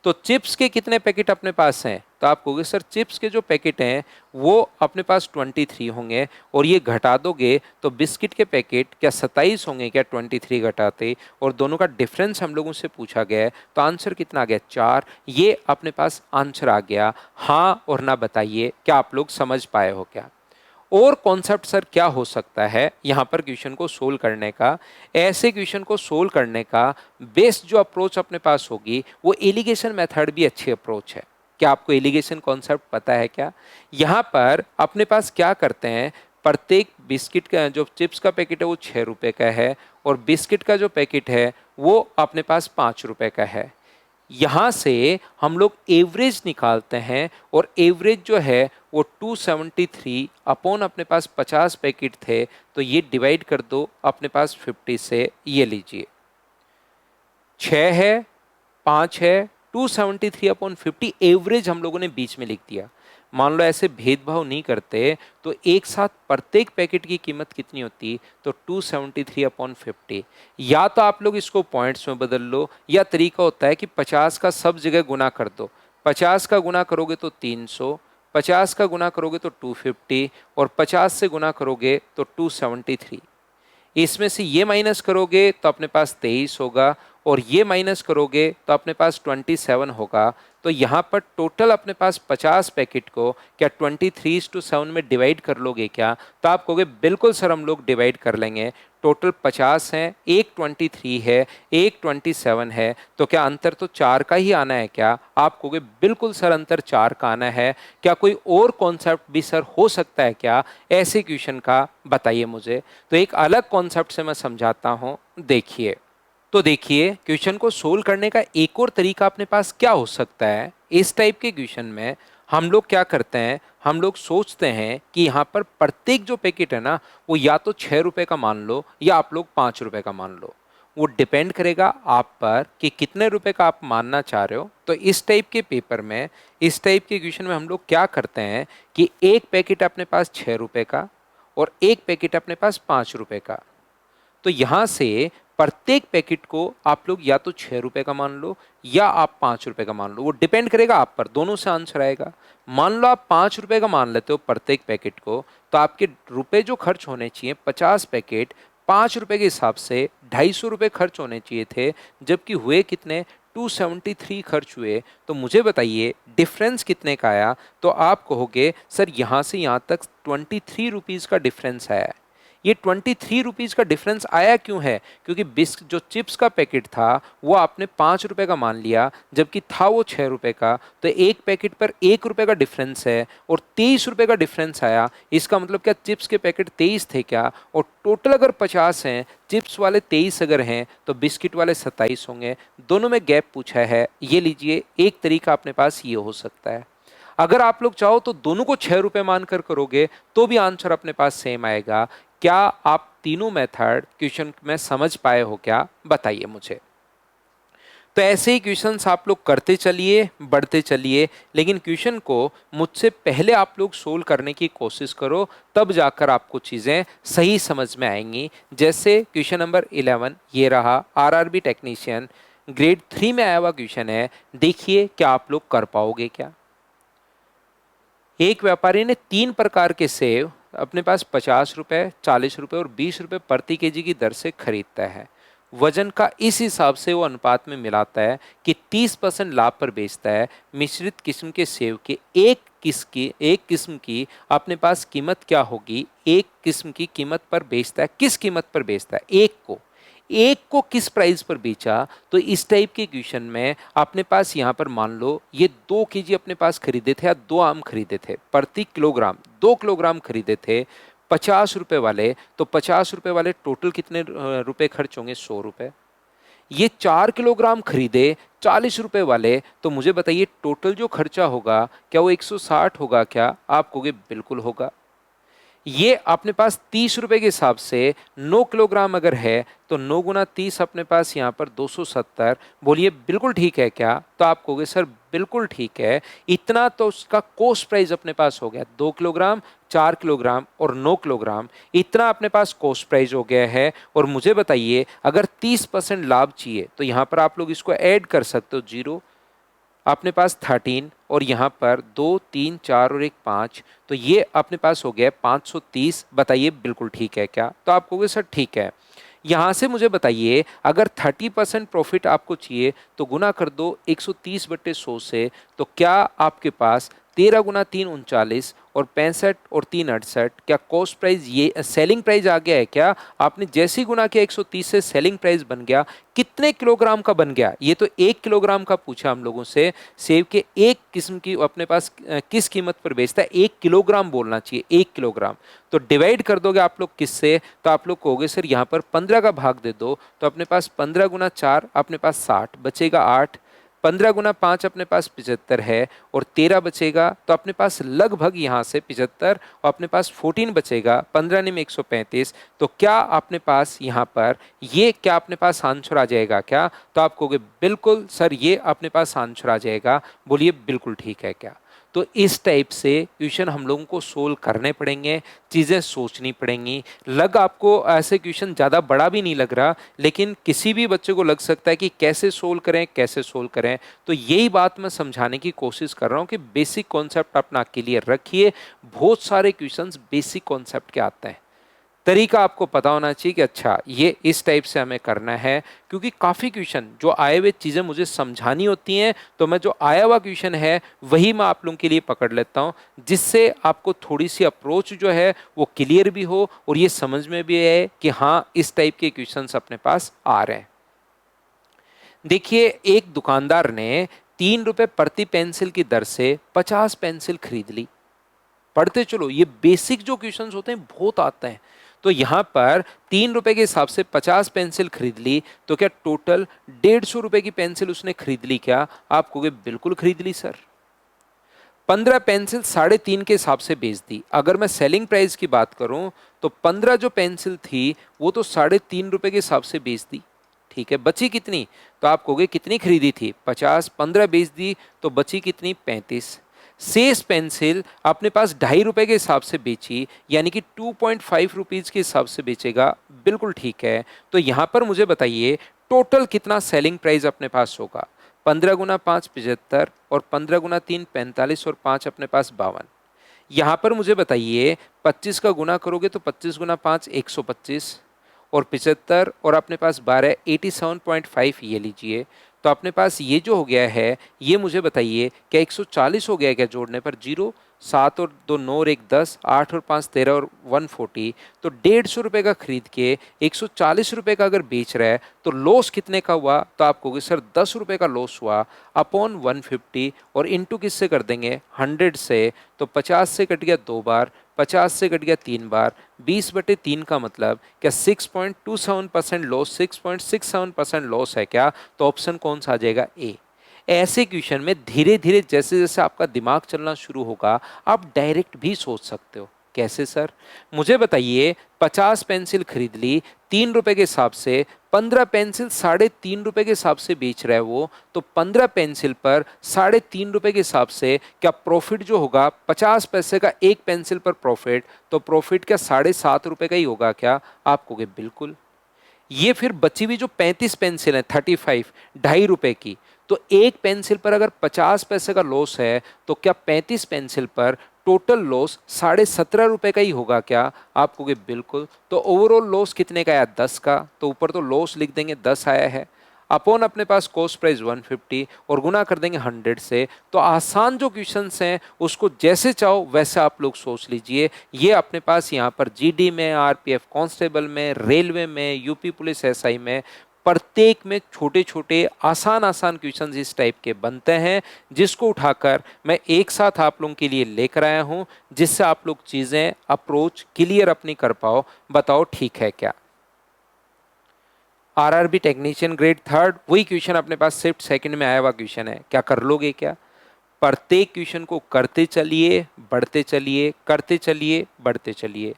तो चिप्स के कितने पैकेट अपने पास हैं? तो आप कहोगे सर चिप्स के जो पैकेट हैं वो अपने पास 23 होंगे, और ये घटा दोगे तो बिस्किट के पैकेट क्या 27 होंगे क्या 23 घटाते? और दोनों का डिफरेंस हम लोगों से पूछा गया है, तो आंसर कितना आ गया? 4। ये अपने पास आंसर आ गया। हाँ और ना बताइए, क्या आप लोग समझ पाए हो क्या? और कॉन्सेप्ट सर क्या हो सकता है यहाँ पर क्वेश्चन को सोल्व करने का? ऐसे क्वेश्चन को सोल्व करने का बेस्ट जो अप्रोच अपने पास होगी वो एलिगेशन मेथड भी अच्छी अप्रोच है। क्या आपको एलिगेशन कॉन्सेप्ट पता है क्या? यहाँ पर अपने पास क्या करते हैं, प्रत्येक बिस्किट का जो चिप्स का पैकेट है वो 6 रुपए का है, और बिस्किट का जो पैकेट है वो अपने पास 5 रुपए का है। यहाँ से हम लोग एवरेज निकालते हैं, और एवरेज जो है वो 273 अपॉन अपने पास 50 पैकेट थे, तो ये डिवाइड कर दो अपने पास 50 से। ये लीजिए 6 है, 5 है, 273 अपॉन 50 एवरेज हम लोगों ने बीच में लिख दिया। मान लो ऐसे भेदभाव नहीं करते तो एक साथ प्रत्येक पैकेट की कीमत कितनी होती? तो 273 अपॉन 50। या तो आप लोग इसको पॉइंट्स में बदल लो, या तरीका होता है कि 50 का सब जगह गुना कर दो। 50 का गुना करोगे तो 300, 50 का गुना करोगे तो 250, और 50 से गुना करोगे तो 273। इसमें से ये माइनस करोगे तो अपने पास 23 होगा, और ये माइनस करोगे तो अपने पास 27 होगा। तो यहाँ पर टोटल अपने पास 50 पैकेट को क्या 23:7 में डिवाइड कर लोगे क्या? तो आप कहोगे बिल्कुल सर हम लोग डिवाइड कर लेंगे। टोटल 50 हैं, एक 23 है, एक 27 है, तो क्या अंतर तो 4 का ही आना है क्या? आप कहोगे बिल्कुल सर अंतर 4 का आना है। क्या कोई और कॉन्सेप्ट भी सर हो सकता है क्या ऐसे क्वेश्चन का? बताइए मुझे। तो एक अलग कॉन्सेप्ट से मैं समझाता हूँ, देखिए। तो देखिए क्वेश्चन को सोल्व करने का एक और तरीका अपने पास क्या हो सकता है। इस टाइप के क्वेश्चन में हम लोग क्या करते हैं, हम लोग सोचते हैं कि यहाँ पर प्रत्येक जो पैकेट है ना वो या तो 6 रुपए का मान लो या आप लोग 5 रुपए का मान लो। वो डिपेंड करेगा आप पर कि कितने रुपए का आप मानना चाह रहे हो। तो इस टाइप के पेपर में, इस टाइप के क्वेश्चन में हम लोग क्या करते हैं कि एक पैकेट अपने पास 6 रुपए का और एक पैकेट अपने पास 5 रुपए का। तो यहाँ से प्रत्येक पैकेट को आप लोग या तो 6 रुपए का मान लो या आप 5 रुपए का मान लो, वो डिपेंड करेगा आप पर, दोनों से आंसर आएगा। मान लो आप 5 रुपए का मान लेते हो प्रत्येक पैकेट को, तो आपके रुपए जो खर्च होने चाहिए 50 पैकेट, 5 रुपए के हिसाब से 250 रुपए खर्च होने चाहिए थे, जबकि हुए कितने? 273 खर्च हुए। तो मुझे बताइए डिफरेंस कितने का आया? तो आप कहोगे सर यहाँ से यहाँ तक 23 रुपीज़ का डिफरेंस आया है। ये 23 रुपीज़ का डिफरेंस आया क्यों है? क्योंकि बिस्क जो चिप्स का पैकेट था वो आपने 5 रुपए का मान लिया, जबकि था वो 6 रुपए का। तो एक पैकेट पर 1 रुपए का डिफरेंस है और 23 रुपए का डिफरेंस आया। इसका मतलब क्या चिप्स के पैकेट 23 थे क्या? और टोटल अगर 50 हैं, चिप्स वाले 23 अगर हैं तो बिस्किट वाले 27 होंगे। दोनों में गैप पूछा है। ये लीजिए एक तरीका अपने पास ये हो सकता है। अगर आप लोग चाहो तो दोनों को 6 रुपए मानकर करोगे तो भी आंसर अपने पास सेम आएगा। क्या आप तीनों मेथड क्वेश्चन में समझ पाए हो क्या? बताइए मुझे। तो ऐसे ही क्वेश्चंस आप लोग करते चलिए, बढ़ते चलिए, लेकिन क्वेश्चन को मुझसे पहले आप लोग सोल्व करने की कोशिश करो, तब जाकर आपको चीज़ें सही समझ में आएंगी। जैसे क्वेश्चन नंबर 11 ये रहा, आरआरबी टेक्नीशियन ग्रेड 3 में आया हुआ क्वेश्चन है। देखिए क्या आप लोग कर पाओगे क्या। एक व्यापारी ने 3 प्रकार के सेब अपने पास 50 रुपए, 40 रुपए और 20 रुपए प्रति केजी की दर से खरीदता है। वजन का इस हिसाब से वो अनुपात में मिलाता है कि 30% लाभ पर बेचता है। मिश्रित किस्म के सेब के एक किस्म की अपने पास कीमत क्या होगी, एक किस्म की कीमत पर बेचता है, किस कीमत पर बेचता है, एक को किस प्राइस पर बेचा। तो इस टाइप के क्वेश्चन में अपने पास यहाँ पर मान लो ये 2 केजी अपने पास खरीदे थे या 2 आम खरीदे थे, प्रति किलोग्राम 2 किलोग्राम खरीदे थे 50 रुपए वाले, तो 50 रुपए वाले टोटल कितने रुपए खर्च होंगे, 100 रुपए। ये 4 किलोग्राम खरीदे 40 रुपए वाले, तो मुझे बताइए टोटल जो खर्चा होगा क्या वो 160 होगा क्या, आप कहोगे बिल्कुल होगा। ये अपने पास 30 रुपए के हिसाब से 9 किलोग्राम अगर है तो 9 गुना 30 अपने पास यहाँ पर 270। बोलिए बिल्कुल ठीक है क्या, तो आप कहोगे सर बिल्कुल ठीक है। इतना तो उसका कॉस्ट प्राइस अपने पास हो गया, 2 किलोग्राम, 4 किलोग्राम और 9 किलोग्राम, इतना अपने पास कॉस्ट प्राइस हो गया है। और मुझे बताइए अगर 30% लाभ चाहिए तो यहाँ पर आप लोग इसको ऐड कर सकते हो, 0 अपने पास 13 और यहाँ पर 2 3 4 और 1 5, तो ये अपने पास हो गया 530। बताइए बिल्कुल ठीक है क्या, तो आप कहोगे सर ठीक है। यहाँ से मुझे बताइए अगर 30% प्रॉफिट आपको चाहिए तो गुना कर दो 130/100 से, तो क्या आपके पास 13 गुना 3 39 और 65 और 3 68, क्या कॉस्ट प्राइस ये सेलिंग प्राइस आ गया है क्या। आपने जैसी गुना किया 130 से सेलिंग प्राइस बन गया, कितने किलोग्राम का बन गया, ये तो 1 किलोग्राम का पूछा हम लोगों से। सेब के एक किस्म की अपने पास किस कीमत पर बेचता है, 1 किलोग्राम बोलना चाहिए, 1 किलोग्राम। तो डिवाइड कर दोगे आप लोग किससे, तो आप लोग कहोगे सर यहाँ पर 15 का भाग दे दो, तो अपने पास 15 गुना 4 अपने पास 60 बचेगा 8, 15 गुना 5 अपने पास 75 है और 13 बचेगा, तो अपने पास लगभग यहाँ से 75 और अपने पास 14 बचेगा, 15 में 135। तो क्या अपने पास यहाँ पर ये क्या अपने पास आंसर आ जाएगा क्या, तो आप कहोगे बिल्कुल सर ये अपने पास आंसर आ जाएगा। बोलिए बिल्कुल ठीक है क्या। तो इस टाइप से क्वेश्चन हम लोगों को सोल्व करने पड़ेंगे, चीज़ें सोचनी पड़ेंगी। लग आपको ऐसे क्वेश्चन ज़्यादा बड़ा भी नहीं लग रहा, लेकिन किसी भी बच्चे को लग सकता है कि कैसे सोल्व करें कैसे सोल्व करें। तो यही बात मैं समझाने की कोशिश कर रहा हूँ कि बेसिक कॉन्सेप्ट अपना क्लियर रखिए। बहुत सारे क्वेश्चंस बेसिक कॉन्सेप्ट के आते हैं, तरीका आपको पता होना चाहिए कि अच्छा ये इस टाइप से हमें करना है। क्योंकि काफ़ी क्वेश्चन जो आए हुए चीज़ें मुझे समझानी होती हैं, तो मैं जो आया हुआ क्वेश्चन है वही मैं आप लोगों के लिए पकड़ लेता हूं, जिससे आपको थोड़ी सी अप्रोच जो है वो क्लियर भी हो और ये समझ में भी आए कि हाँ इस टाइप के क्वेश्चंस अपने पास आ रहे हैं। देखिए एक दुकानदार ने 3 रुपए प्रति पेंसिल की दर से 50 पेंसिल खरीद ली। पढ़ते चलो, ये बेसिक जो क्वेश्चंस होते हैं बहुत आते हैं। तो यहाँ पर 3 रुपए के हिसाब से 50 पेंसिल खरीद ली, तो क्या टोटल 150 रुपए की पेंसिल उसने खरीद ली क्या, आप कहोगे बिल्कुल खरीद ली सर। 15 पेंसिल 3.5 के हिसाब से बेच दी। अगर मैं सेलिंग प्राइस की बात करूं तो 15 जो पेंसिल थी वो तो 3.5 रुपए के हिसाब से बेच दी, ठीक है। बची कितनी, तो आप कहोगे कितनी खरीदी थी 50, 15 बेच दी तो बची कितनी 35। शेष पेंसिल अपने पास 2.5 रुपए के हिसाब से बेची, यानी कि 2.5 रुपीज के हिसाब से बेचेगा, बिल्कुल ठीक है। तो यहाँ पर मुझे बताइए टोटल कितना सेलिंग प्राइस अपने पास होगा। 15 गुना 5 75 और 15 गुना 3 45 और 5 अपने पास 52। यहाँ पर मुझे बताइए 25 का गुना करोगे तो 25 गुना 5 125 और 75 और अपने पास 12 87.5, ये लीजिए। तो अपने पास ये जो हो गया है, ये मुझे बताइए क्या 140 हो गया क्या जोड़ने पर, 0, 7 और 2 9 और 1 10, 8 और 5 13 और 140। तो 150 रुपये का खरीद के 140 रुपये का अगर बेच रहा है तो लॉस कितने का हुआ, तो आप कहोगे सर 10 रुपये का लॉस हुआ अपॉन 150 और इनटू किससे कर देंगे 100 से। तो 50 से कट गया 2 बार, 50 से कट गया 3 बार, 20/3 का मतलब क्या 6.27% लॉस, 6.67% लॉस है क्या, तो ऑप्शन कौन सा आ जाएगा, ए। ऐसे क्वेश्चन में धीरे धीरे जैसे जैसे आपका दिमाग चलना शुरू होगा आप डायरेक्ट भी सोच सकते हो। कैसे सर, मुझे बताइए 50 पेंसिल खरीद ली 3 रुपए के हिसाब से, 15 पेंसिल 3.5 रुपए के हिसाब से बेच रहा है वो, तो 15 पेंसिल पर 3.5 रुपए के हिसाब से क्या प्रॉफिट जो होगा 50 पैसे का एक पेंसिल पर प्रॉफिट, तो प्रॉफिट क्या 7.5 रुपए का ही होगा क्या, आप कहोगे बिल्कुल। ये फिर बची हुई जो 35 पेंसिल है 35 2.5 रुपए की, तो एक पेंसिल पर अगर 50 पैसे का लॉस है तो क्या 35 पेंसिल पर टोटल लॉस 17.5 रुपए का ही होगा क्या? आप कहोगे बिल्कुल। तो ओवरऑल लॉस कितने का आया? 10 का। तो ऊपर तो लॉस लिख देंगे 10 आया है, अपॉन अपने पास कॉस्ट प्राइस 150 और गुना कर देंगे 100 से। तो आसान जो क्वेश्चंस हैं उसको जैसे चाहो वैसे आप लोग सोच लीजिए। ये अपने पास यहाँ पर जीडी में, आरपीएफ कांस्टेबल में, रेलवे में, यूपी पुलिस एसआई में, प्रत्येक में छोटे छोटे आसान आसान क्वेश्चंस इस टाइप के बनते हैं, जिसको उठाकर मैं एक साथ आप लोगों के लिए लेकर आया हूं, जिससे आप लोग चीजें अप्रोच क्लियर अपनी कर पाओ। बताओ ठीक है क्या? आरआरबी टेक्नीशियन ग्रेड थर्ड, वही क्वेश्चन अपने पास शिफ्ट सेकंड में आया हुआ क्वेश्चन है। क्या कर लोगे क्या? प्रत्येक क्वेश्चन को करते चलिए, बढ़ते चलिए, करते चलिए, बढ़ते चलिए।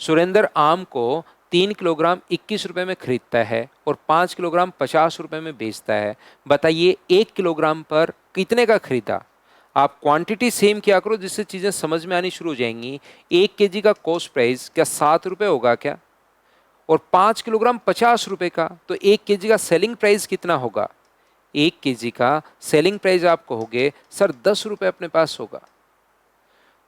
सुरेंद्र आम को 3 किलोग्राम 21 रुपए में खरीदता है और 5 किलोग्राम 50 रुपए में बेचता है। बताइए 1 किलोग्राम पर कितने का खरीदा? आप क्वांटिटी सेम किया करो जिससे चीजें समझ में आनी शुरू हो जाएंगी। 1 केजी का कॉस्ट प्राइस क्या 7 रुपए होगा क्या? और 5 किलोग्राम 50 रुपए का, तो 1 केजी का सेलिंग प्राइस कितना होगा? 1 केजी का सेलिंग प्राइस आप कहोगे सर 10 रुपए अपने पास होगा।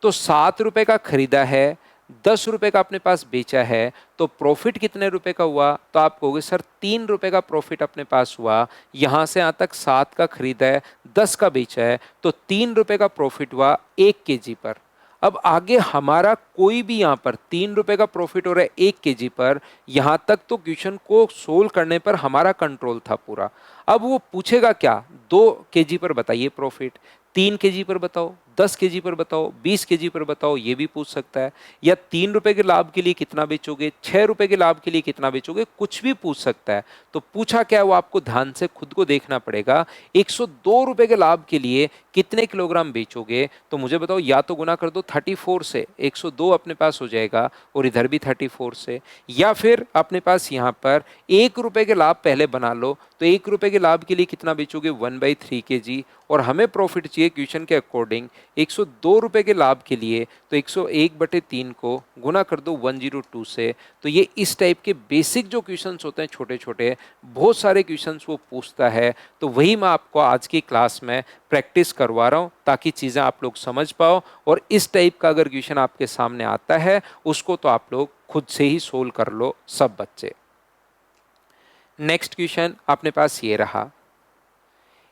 तो 7 रुपए का खरीदा है, 10 रुपए का अपने पास बेचा है, तो प्रॉफिट कितने रुपए का हुआ? तो आप कहोगे सर 3 रुपए का प्रॉफिट अपने पास हुआ। यहां से यहां तक 7 का खरीदा है, 10 का बेचा है, तो 3 रुपए का प्रॉफिट हुआ 1 केजी पर। अब आगे हमारा कोई भी यहां पर 3 रुपए का प्रॉफिट हो रहा है 1 केजी पर, यहां तक तो क्वेश्चन को सोल्व करने पर हमारा कंट्रोल था पूरा। अब वो पूछेगा क्या? 2 केजी पर बताइए प्रॉफिट, 3 केजी पर बताओ, 10 केजी पर बताओ, 20 केजी पर बताओ, ये भी पूछ सकता है। या 3 रुपए के लाभ के लिए कितना बेचोगे, 6 रुपए के लाभ के लिए कितना बेचोगे, कुछ भी पूछ सकता है। तो पूछा क्या है वो आपको ध्यान से खुद को देखना पड़ेगा। 102 रुपए के लाभ के लिए कितने किलोग्राम बेचोगे? तो मुझे बताओ, या तो गुना कर दो 34 से, 102 अपने पास हो जाएगा और इधर भी 34 से, या फिर अपने पास यहाँ पर 1 रुपए के लाभ पहले बना लो। तो 1 रुपए के लाभ के लिए कितना बेचोगे? 1/3 kg। और हमें प्रॉफिट चाहिए क्वेश्चन के अकॉर्डिंग 102 रुपए के लाभ के लिए, तो 101/3 को गुना कर दो 102 से। तो ये इस टाइप के बेसिक जो क्वेश्चंस होते हैं छोटे छोटे, बहुत सारे क्वेश्चंस वो पूछता है। तो वही मैं आपको आज की क्लास में प्रैक्टिस करवा रहा हूँ ताकि चीज़ें आप लोग समझ पाओ। और इस टाइप का अगर क्वेश्चन आपके सामने आता है उसको तो आप लोग खुद से ही सोल्व कर लो सब बच्चे। नेक्स्ट क्वेश्चन अपने पास ये रहा,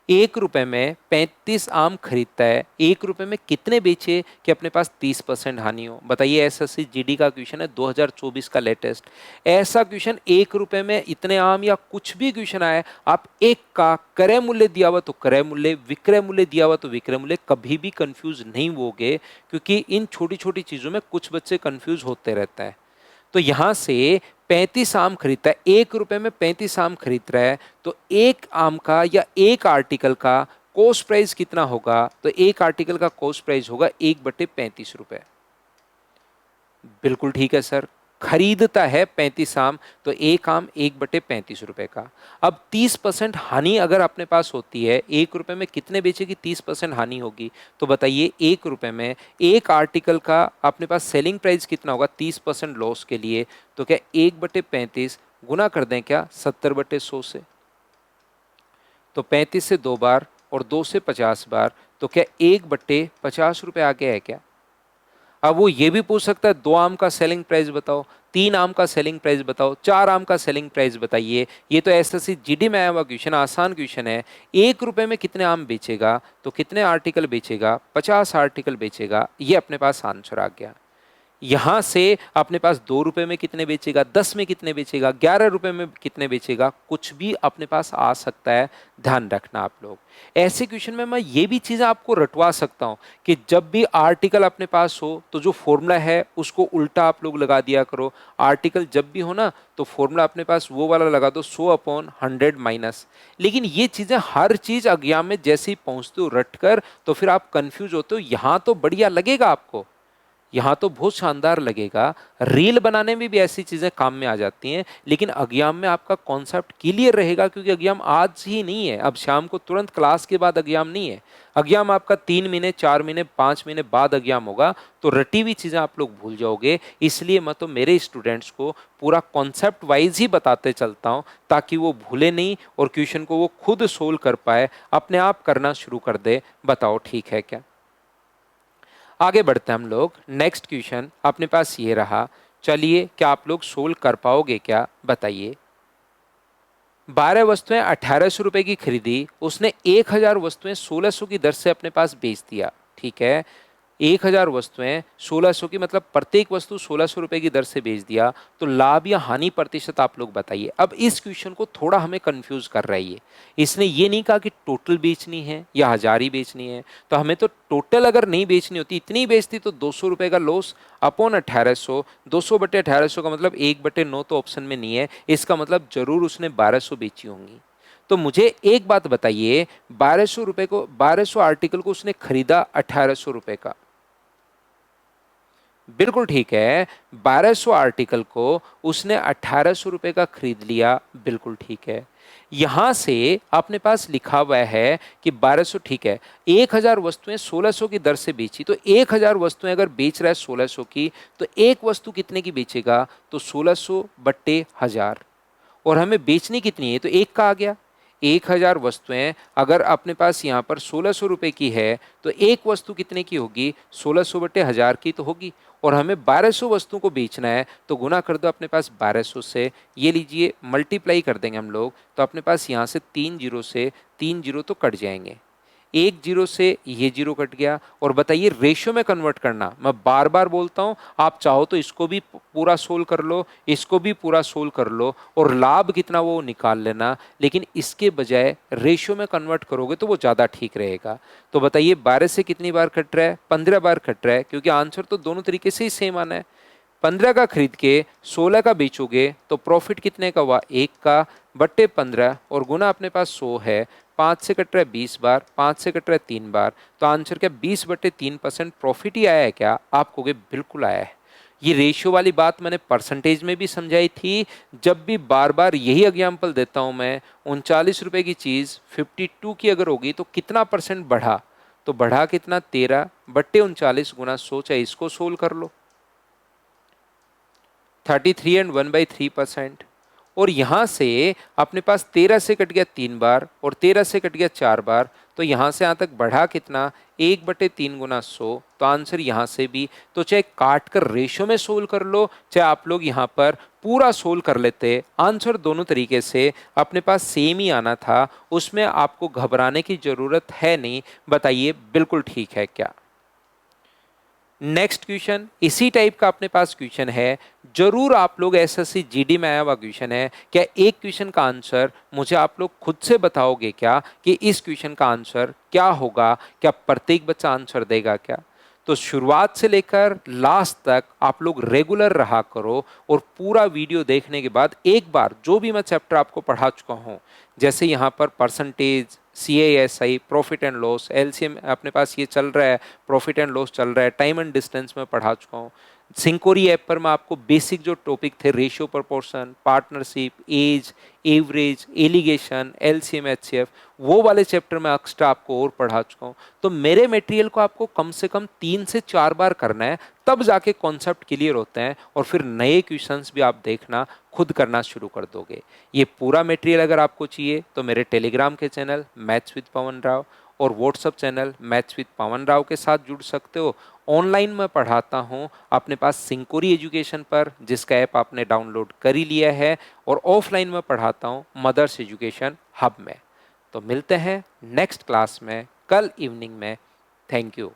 1 रुपए में 35 आम खरीदता है, 1 रुपए में कितने बेचे कि अपने पास 30% हानि हो? बताइए, एसएससी जीडी का क्वेश्चन है 2024 का लेटेस्ट। ऐसा क्वेश्चन 1 रुपए में इतने आम या कुछ भी क्वेश्चन आए, आप एक का क्रय मूल्य दिया हुआ तो क्रय मूल्य, विक्रय मूल्य दिया हुआ तो विक्रय मूल्य, कभी भी कंफ्यूज नहीं होगे, क्योंकि इन छोटी छोटी चीजों में कुछ बच्चे कंफ्यूज होते रहता है। तो यहां से 35 आम खरीदता है, 1 रुपए में 35 आम खरीद रहा है, तो एक आम का या एक आर्टिकल का कॉस्ट प्राइस कितना होगा? तो एक आर्टिकल का कॉस्ट प्राइस होगा 1/35 रुपए। बिल्कुल ठीक है सर, खरीदता है 35 आम, तो एक आम 1/35 रुपए का। अब 30% हानि अगर अपने पास होती है, 1 रुपए में कितने बेचेगी? 30% हानि होगी। तो बताइए 1 रुपए में एक आर्टिकल का अपने पास सेलिंग प्राइस कितना होगा 30% लॉस के लिए? तो क्या 1/35 गुना कर दें क्या 70/100 से? तो 35 से 2 बार और 2 से 50 बार, तो क्या 1/50 रुपए आ गया है क्या? अब वो ये भी पूछ सकता है 2 आम का सेलिंग प्राइस बताओ, 3 आम का सेलिंग प्राइस बताओ, 4 आम का सेलिंग प्राइस बताइए। ये तो एसएससी जीडी में आया हुआ क्वेश्चन, आसान क्वेश्चन है। 1 रुपए में कितने आम बेचेगा? तो कितने आर्टिकल बेचेगा? 50 आर्टिकल बेचेगा। ये अपने पास आंसर आ गया। यहां से अपने पास 2 रुपए में कितने बेचेगा, 10 में कितने बेचेगा, 11 रुपए में कितने बेचेगा, कुछ भी अपने पास आ सकता है। ध्यान रखना आप लोग। ऐसे क्वेश्चन में मैं ये भी चीजें आपको रटवा सकता हूं कि जब भी आर्टिकल अपने पास हो तो जो फॉर्मूला है उसको उल्टा आप लोग लगा दिया करो। आर्टिकल जब भी हो ना तो फॉर्मूला अपने पास वो वाला लगा दो, 100/100 माइनस। लेकिन ये चीजें हर चीज एग्जाम में जैसे ही पहुंचते हो रट कर, तो फिर आप कंफ्यूज होते हो। यहां तो बढ़िया लगेगा आपको, यहाँ तो बहुत शानदार लगेगा, रील बनाने में भी ऐसी चीजें काम में आ जाती हैं, लेकिन एग्जाम में आपका कॉन्सेप्ट क्लियर रहेगा, क्योंकि एग्जाम आज ही नहीं है, अब शाम को तुरंत क्लास के बाद एग्जाम नहीं है। एग्जाम आपका 3 महीने 4 महीने 5 महीने बाद एग्जाम होगा, तो रटी हुई चीजें आप लोग भूल जाओगे। इसलिए मैं तो मेरे स्टूडेंट्स को पूरा कॉन्सेप्ट वाइज ही बताते चलता हूँ, ताकि वो भूले नहीं और क्वेश्चन को वो खुद सोल्व कर पाए, अपने आप करना शुरू कर दे। बताओ ठीक है क्या? आगे बढ़ते हैं हम लोग। नेक्स्ट क्वेश्चन अपने पास ये रहा। चलिए, क्या आप लोग सोल्व कर पाओगे क्या, बताइए। 12 वस्तुएं 1800 रुपए की खरीदी, उसने 1000 वस्तुएं 1600 की दर से अपने पास बेच दिया। ठीक है, 1000 वस्तुएं 1600 की, मतलब प्रत्येक वस्तु 1600 रुपए की दर से बेच दिया, तो लाभ या हानि प्रतिशत आप लोग बताइए। अब इस क्वेश्चन को थोड़ा हमें कंफ्यूज कर रहा है ये। इसने ये नहीं कहा कि टोटल बेचनी है या 1000 ही बेचनी है, तो हमें तो टोटल अगर नहीं बेचनी होती, इतनी ही बेचती, तो 200 रुपए का लॉस अपॉन 1800, 200 बटे 1800 का मतलब 1/9 तो ऑप्शन में नहीं है, इसका मतलब जरूर उसने 1200 बेची होंगी। तो मुझे एक बात बताइए, 1200 आर्टिकल को उसने खरीदा 1800 रुपए का। बिल्कुल ठीक है, 1200 आर्टिकल को उसने 1800 रुपए का खरीद लिया, बिल्कुल ठीक है। यहां से अपने पास लिखा हुआ है कि 1200, ठीक है, 1000 वस्तुएं 1600 की दर से बेची, तो 1000 वस्तुएं अगर बेच रहा है 1600 की, तो एक वस्तु कितने की बेचेगा, तो 1600 बट्टे 1000। और हमें बेचनी कितनी है, तो एक का आ गया। 1000 वस्तुएं अगर अपने पास यहाँ पर 1600 रुपए की है, तो एक वस्तु कितने की होगी, 1600 बटे 1000 की तो होगी। और हमें 1200 वस्तु को बेचना है, तो गुना कर दो अपने पास 1200 से, ये लीजिए मल्टीप्लाई कर देंगे हम लोग, तो अपने पास यहाँ से 3 जीरो से 3 जीरो तो कट जाएंगे, एक जीरो से ये जीरो कट गया। और बताइए रेशियो में कन्वर्ट करना, मैं बार बार बोलता हूं, आप चाहो तो इसको भी पूरा सोल्व कर लो, इसको भी पूरा सोल्व कर लो, और लाभ कितना वो निकाल लेना, लेकिन इसके बजाय रेशियो में कन्वर्ट करोगे तो वो ज़्यादा ठीक रहेगा। तो बताइए 12 से कितनी बार कट रहा है, 15 बार कट रहा है, क्योंकि आंसर तो दोनों तरीके से ही सेम आना है। 15 का खरीद के 16 का बेचोगे तो प्रॉफिट कितने का हुआ, एक का, बट्टे 15, और गुना अपने पास 100 है, 5 से कट रहा है 20 बार, 5 से कट रहा है 3 बार, तो आंसर क्या 20/3% प्रॉफिट ही आया है क्या, आप कहोगे बिल्कुल आया है। ये रेशियो वाली बात मैंने परसेंटेज में भी समझाई थी। जब भी बार बार यही एग्जाम्पल देता हूं मैं, 39 रुपए की चीज़ 52 की अगर होगी तो कितना परसेंट बढ़ा, तो बढ़ा कितना, 13 बट्टे 39 गुना 100, चाहे इसको सोल्व कर लो, 33 एंड 1/3%। और यहां से अपने पास 13 से कट गया 3 बार, और 13 से कट गया 4 बार, तो यहां से यहां तक बढ़ा कितना, 1/3 गुना 100, तो आंसर यहां से भी, तो चाहे काट कर रेशियो में सोल्व कर लो, चाहे आप लोग यहां पर पूरा सोल्व कर लेते, आंसर दोनों तरीके से अपने पास सेम ही आना था, उसमें आपको घबराने की जरूरत है नहीं। बताइए बिल्कुल ठीक है क्या। नेक्स्ट क्वेश्चन इसी टाइप का अपने पास क्वेश्चन है, जरूर आप लोग एसएससी जीडी में आया हुआ क्वेश्चन है। क्या एक क्वेश्चन का आंसर मुझे आप लोग खुद से बताओगे क्या कि इस क्वेश्चन का आंसर क्या होगा, क्या प्रत्येक बच्चा आंसर देगा क्या। तो शुरुआत से लेकर लास्ट तक आप लोग रेगुलर रहा करो, और पूरा वीडियो देखने के बाद एक बार जो भी मैं चैप्टर आपको पढ़ा चुका हूँ, जैसे यहाँ पर percentage, CASI, profit and loss, LCM अपने पास ये चल रहा है, प्रॉफिट एंड लॉस चल रहा है, टाइम एंड डिस्टेंस में पढ़ा चुका हूँ। सिंकोरी ऐप पर मैं आपको बेसिक जो टॉपिक थे, ratio, proportion, partnership, age, average, alligation, LCM, HCF, वो वाले चैप्टर में एक्स्ट्रा आपको और पढ़ा चुका हूँ। तो मेरे मटेरियल को आपको कम से कम 3 से 4 बार करना है, तब जाके कॉन्सेप्ट क्लियर होते हैं, और फिर नए क्वेश्चंस भी आप देखना खुद करना शुरू कर दोगे। ये पूरा मटेरियल अगर आपको चाहिए तो मेरे टेलीग्राम के चैनल मैथ्स विद पवन राव और व्हाट्सअप चैनल मैथ्स विद पवन राव के साथ जुड़ सकते हो। ऑनलाइन मैं पढ़ाता हूँ अपने पास सिंकोरी एजुकेशन पर, जिसका ऐप आपने डाउनलोड कर ही लिया है, और ऑफलाइन में पढ़ाता हूँ मदर्स एजुकेशन हब में। तो मिलते हैं नेक्स्ट क्लास में कल इवनिंग में। Thank you.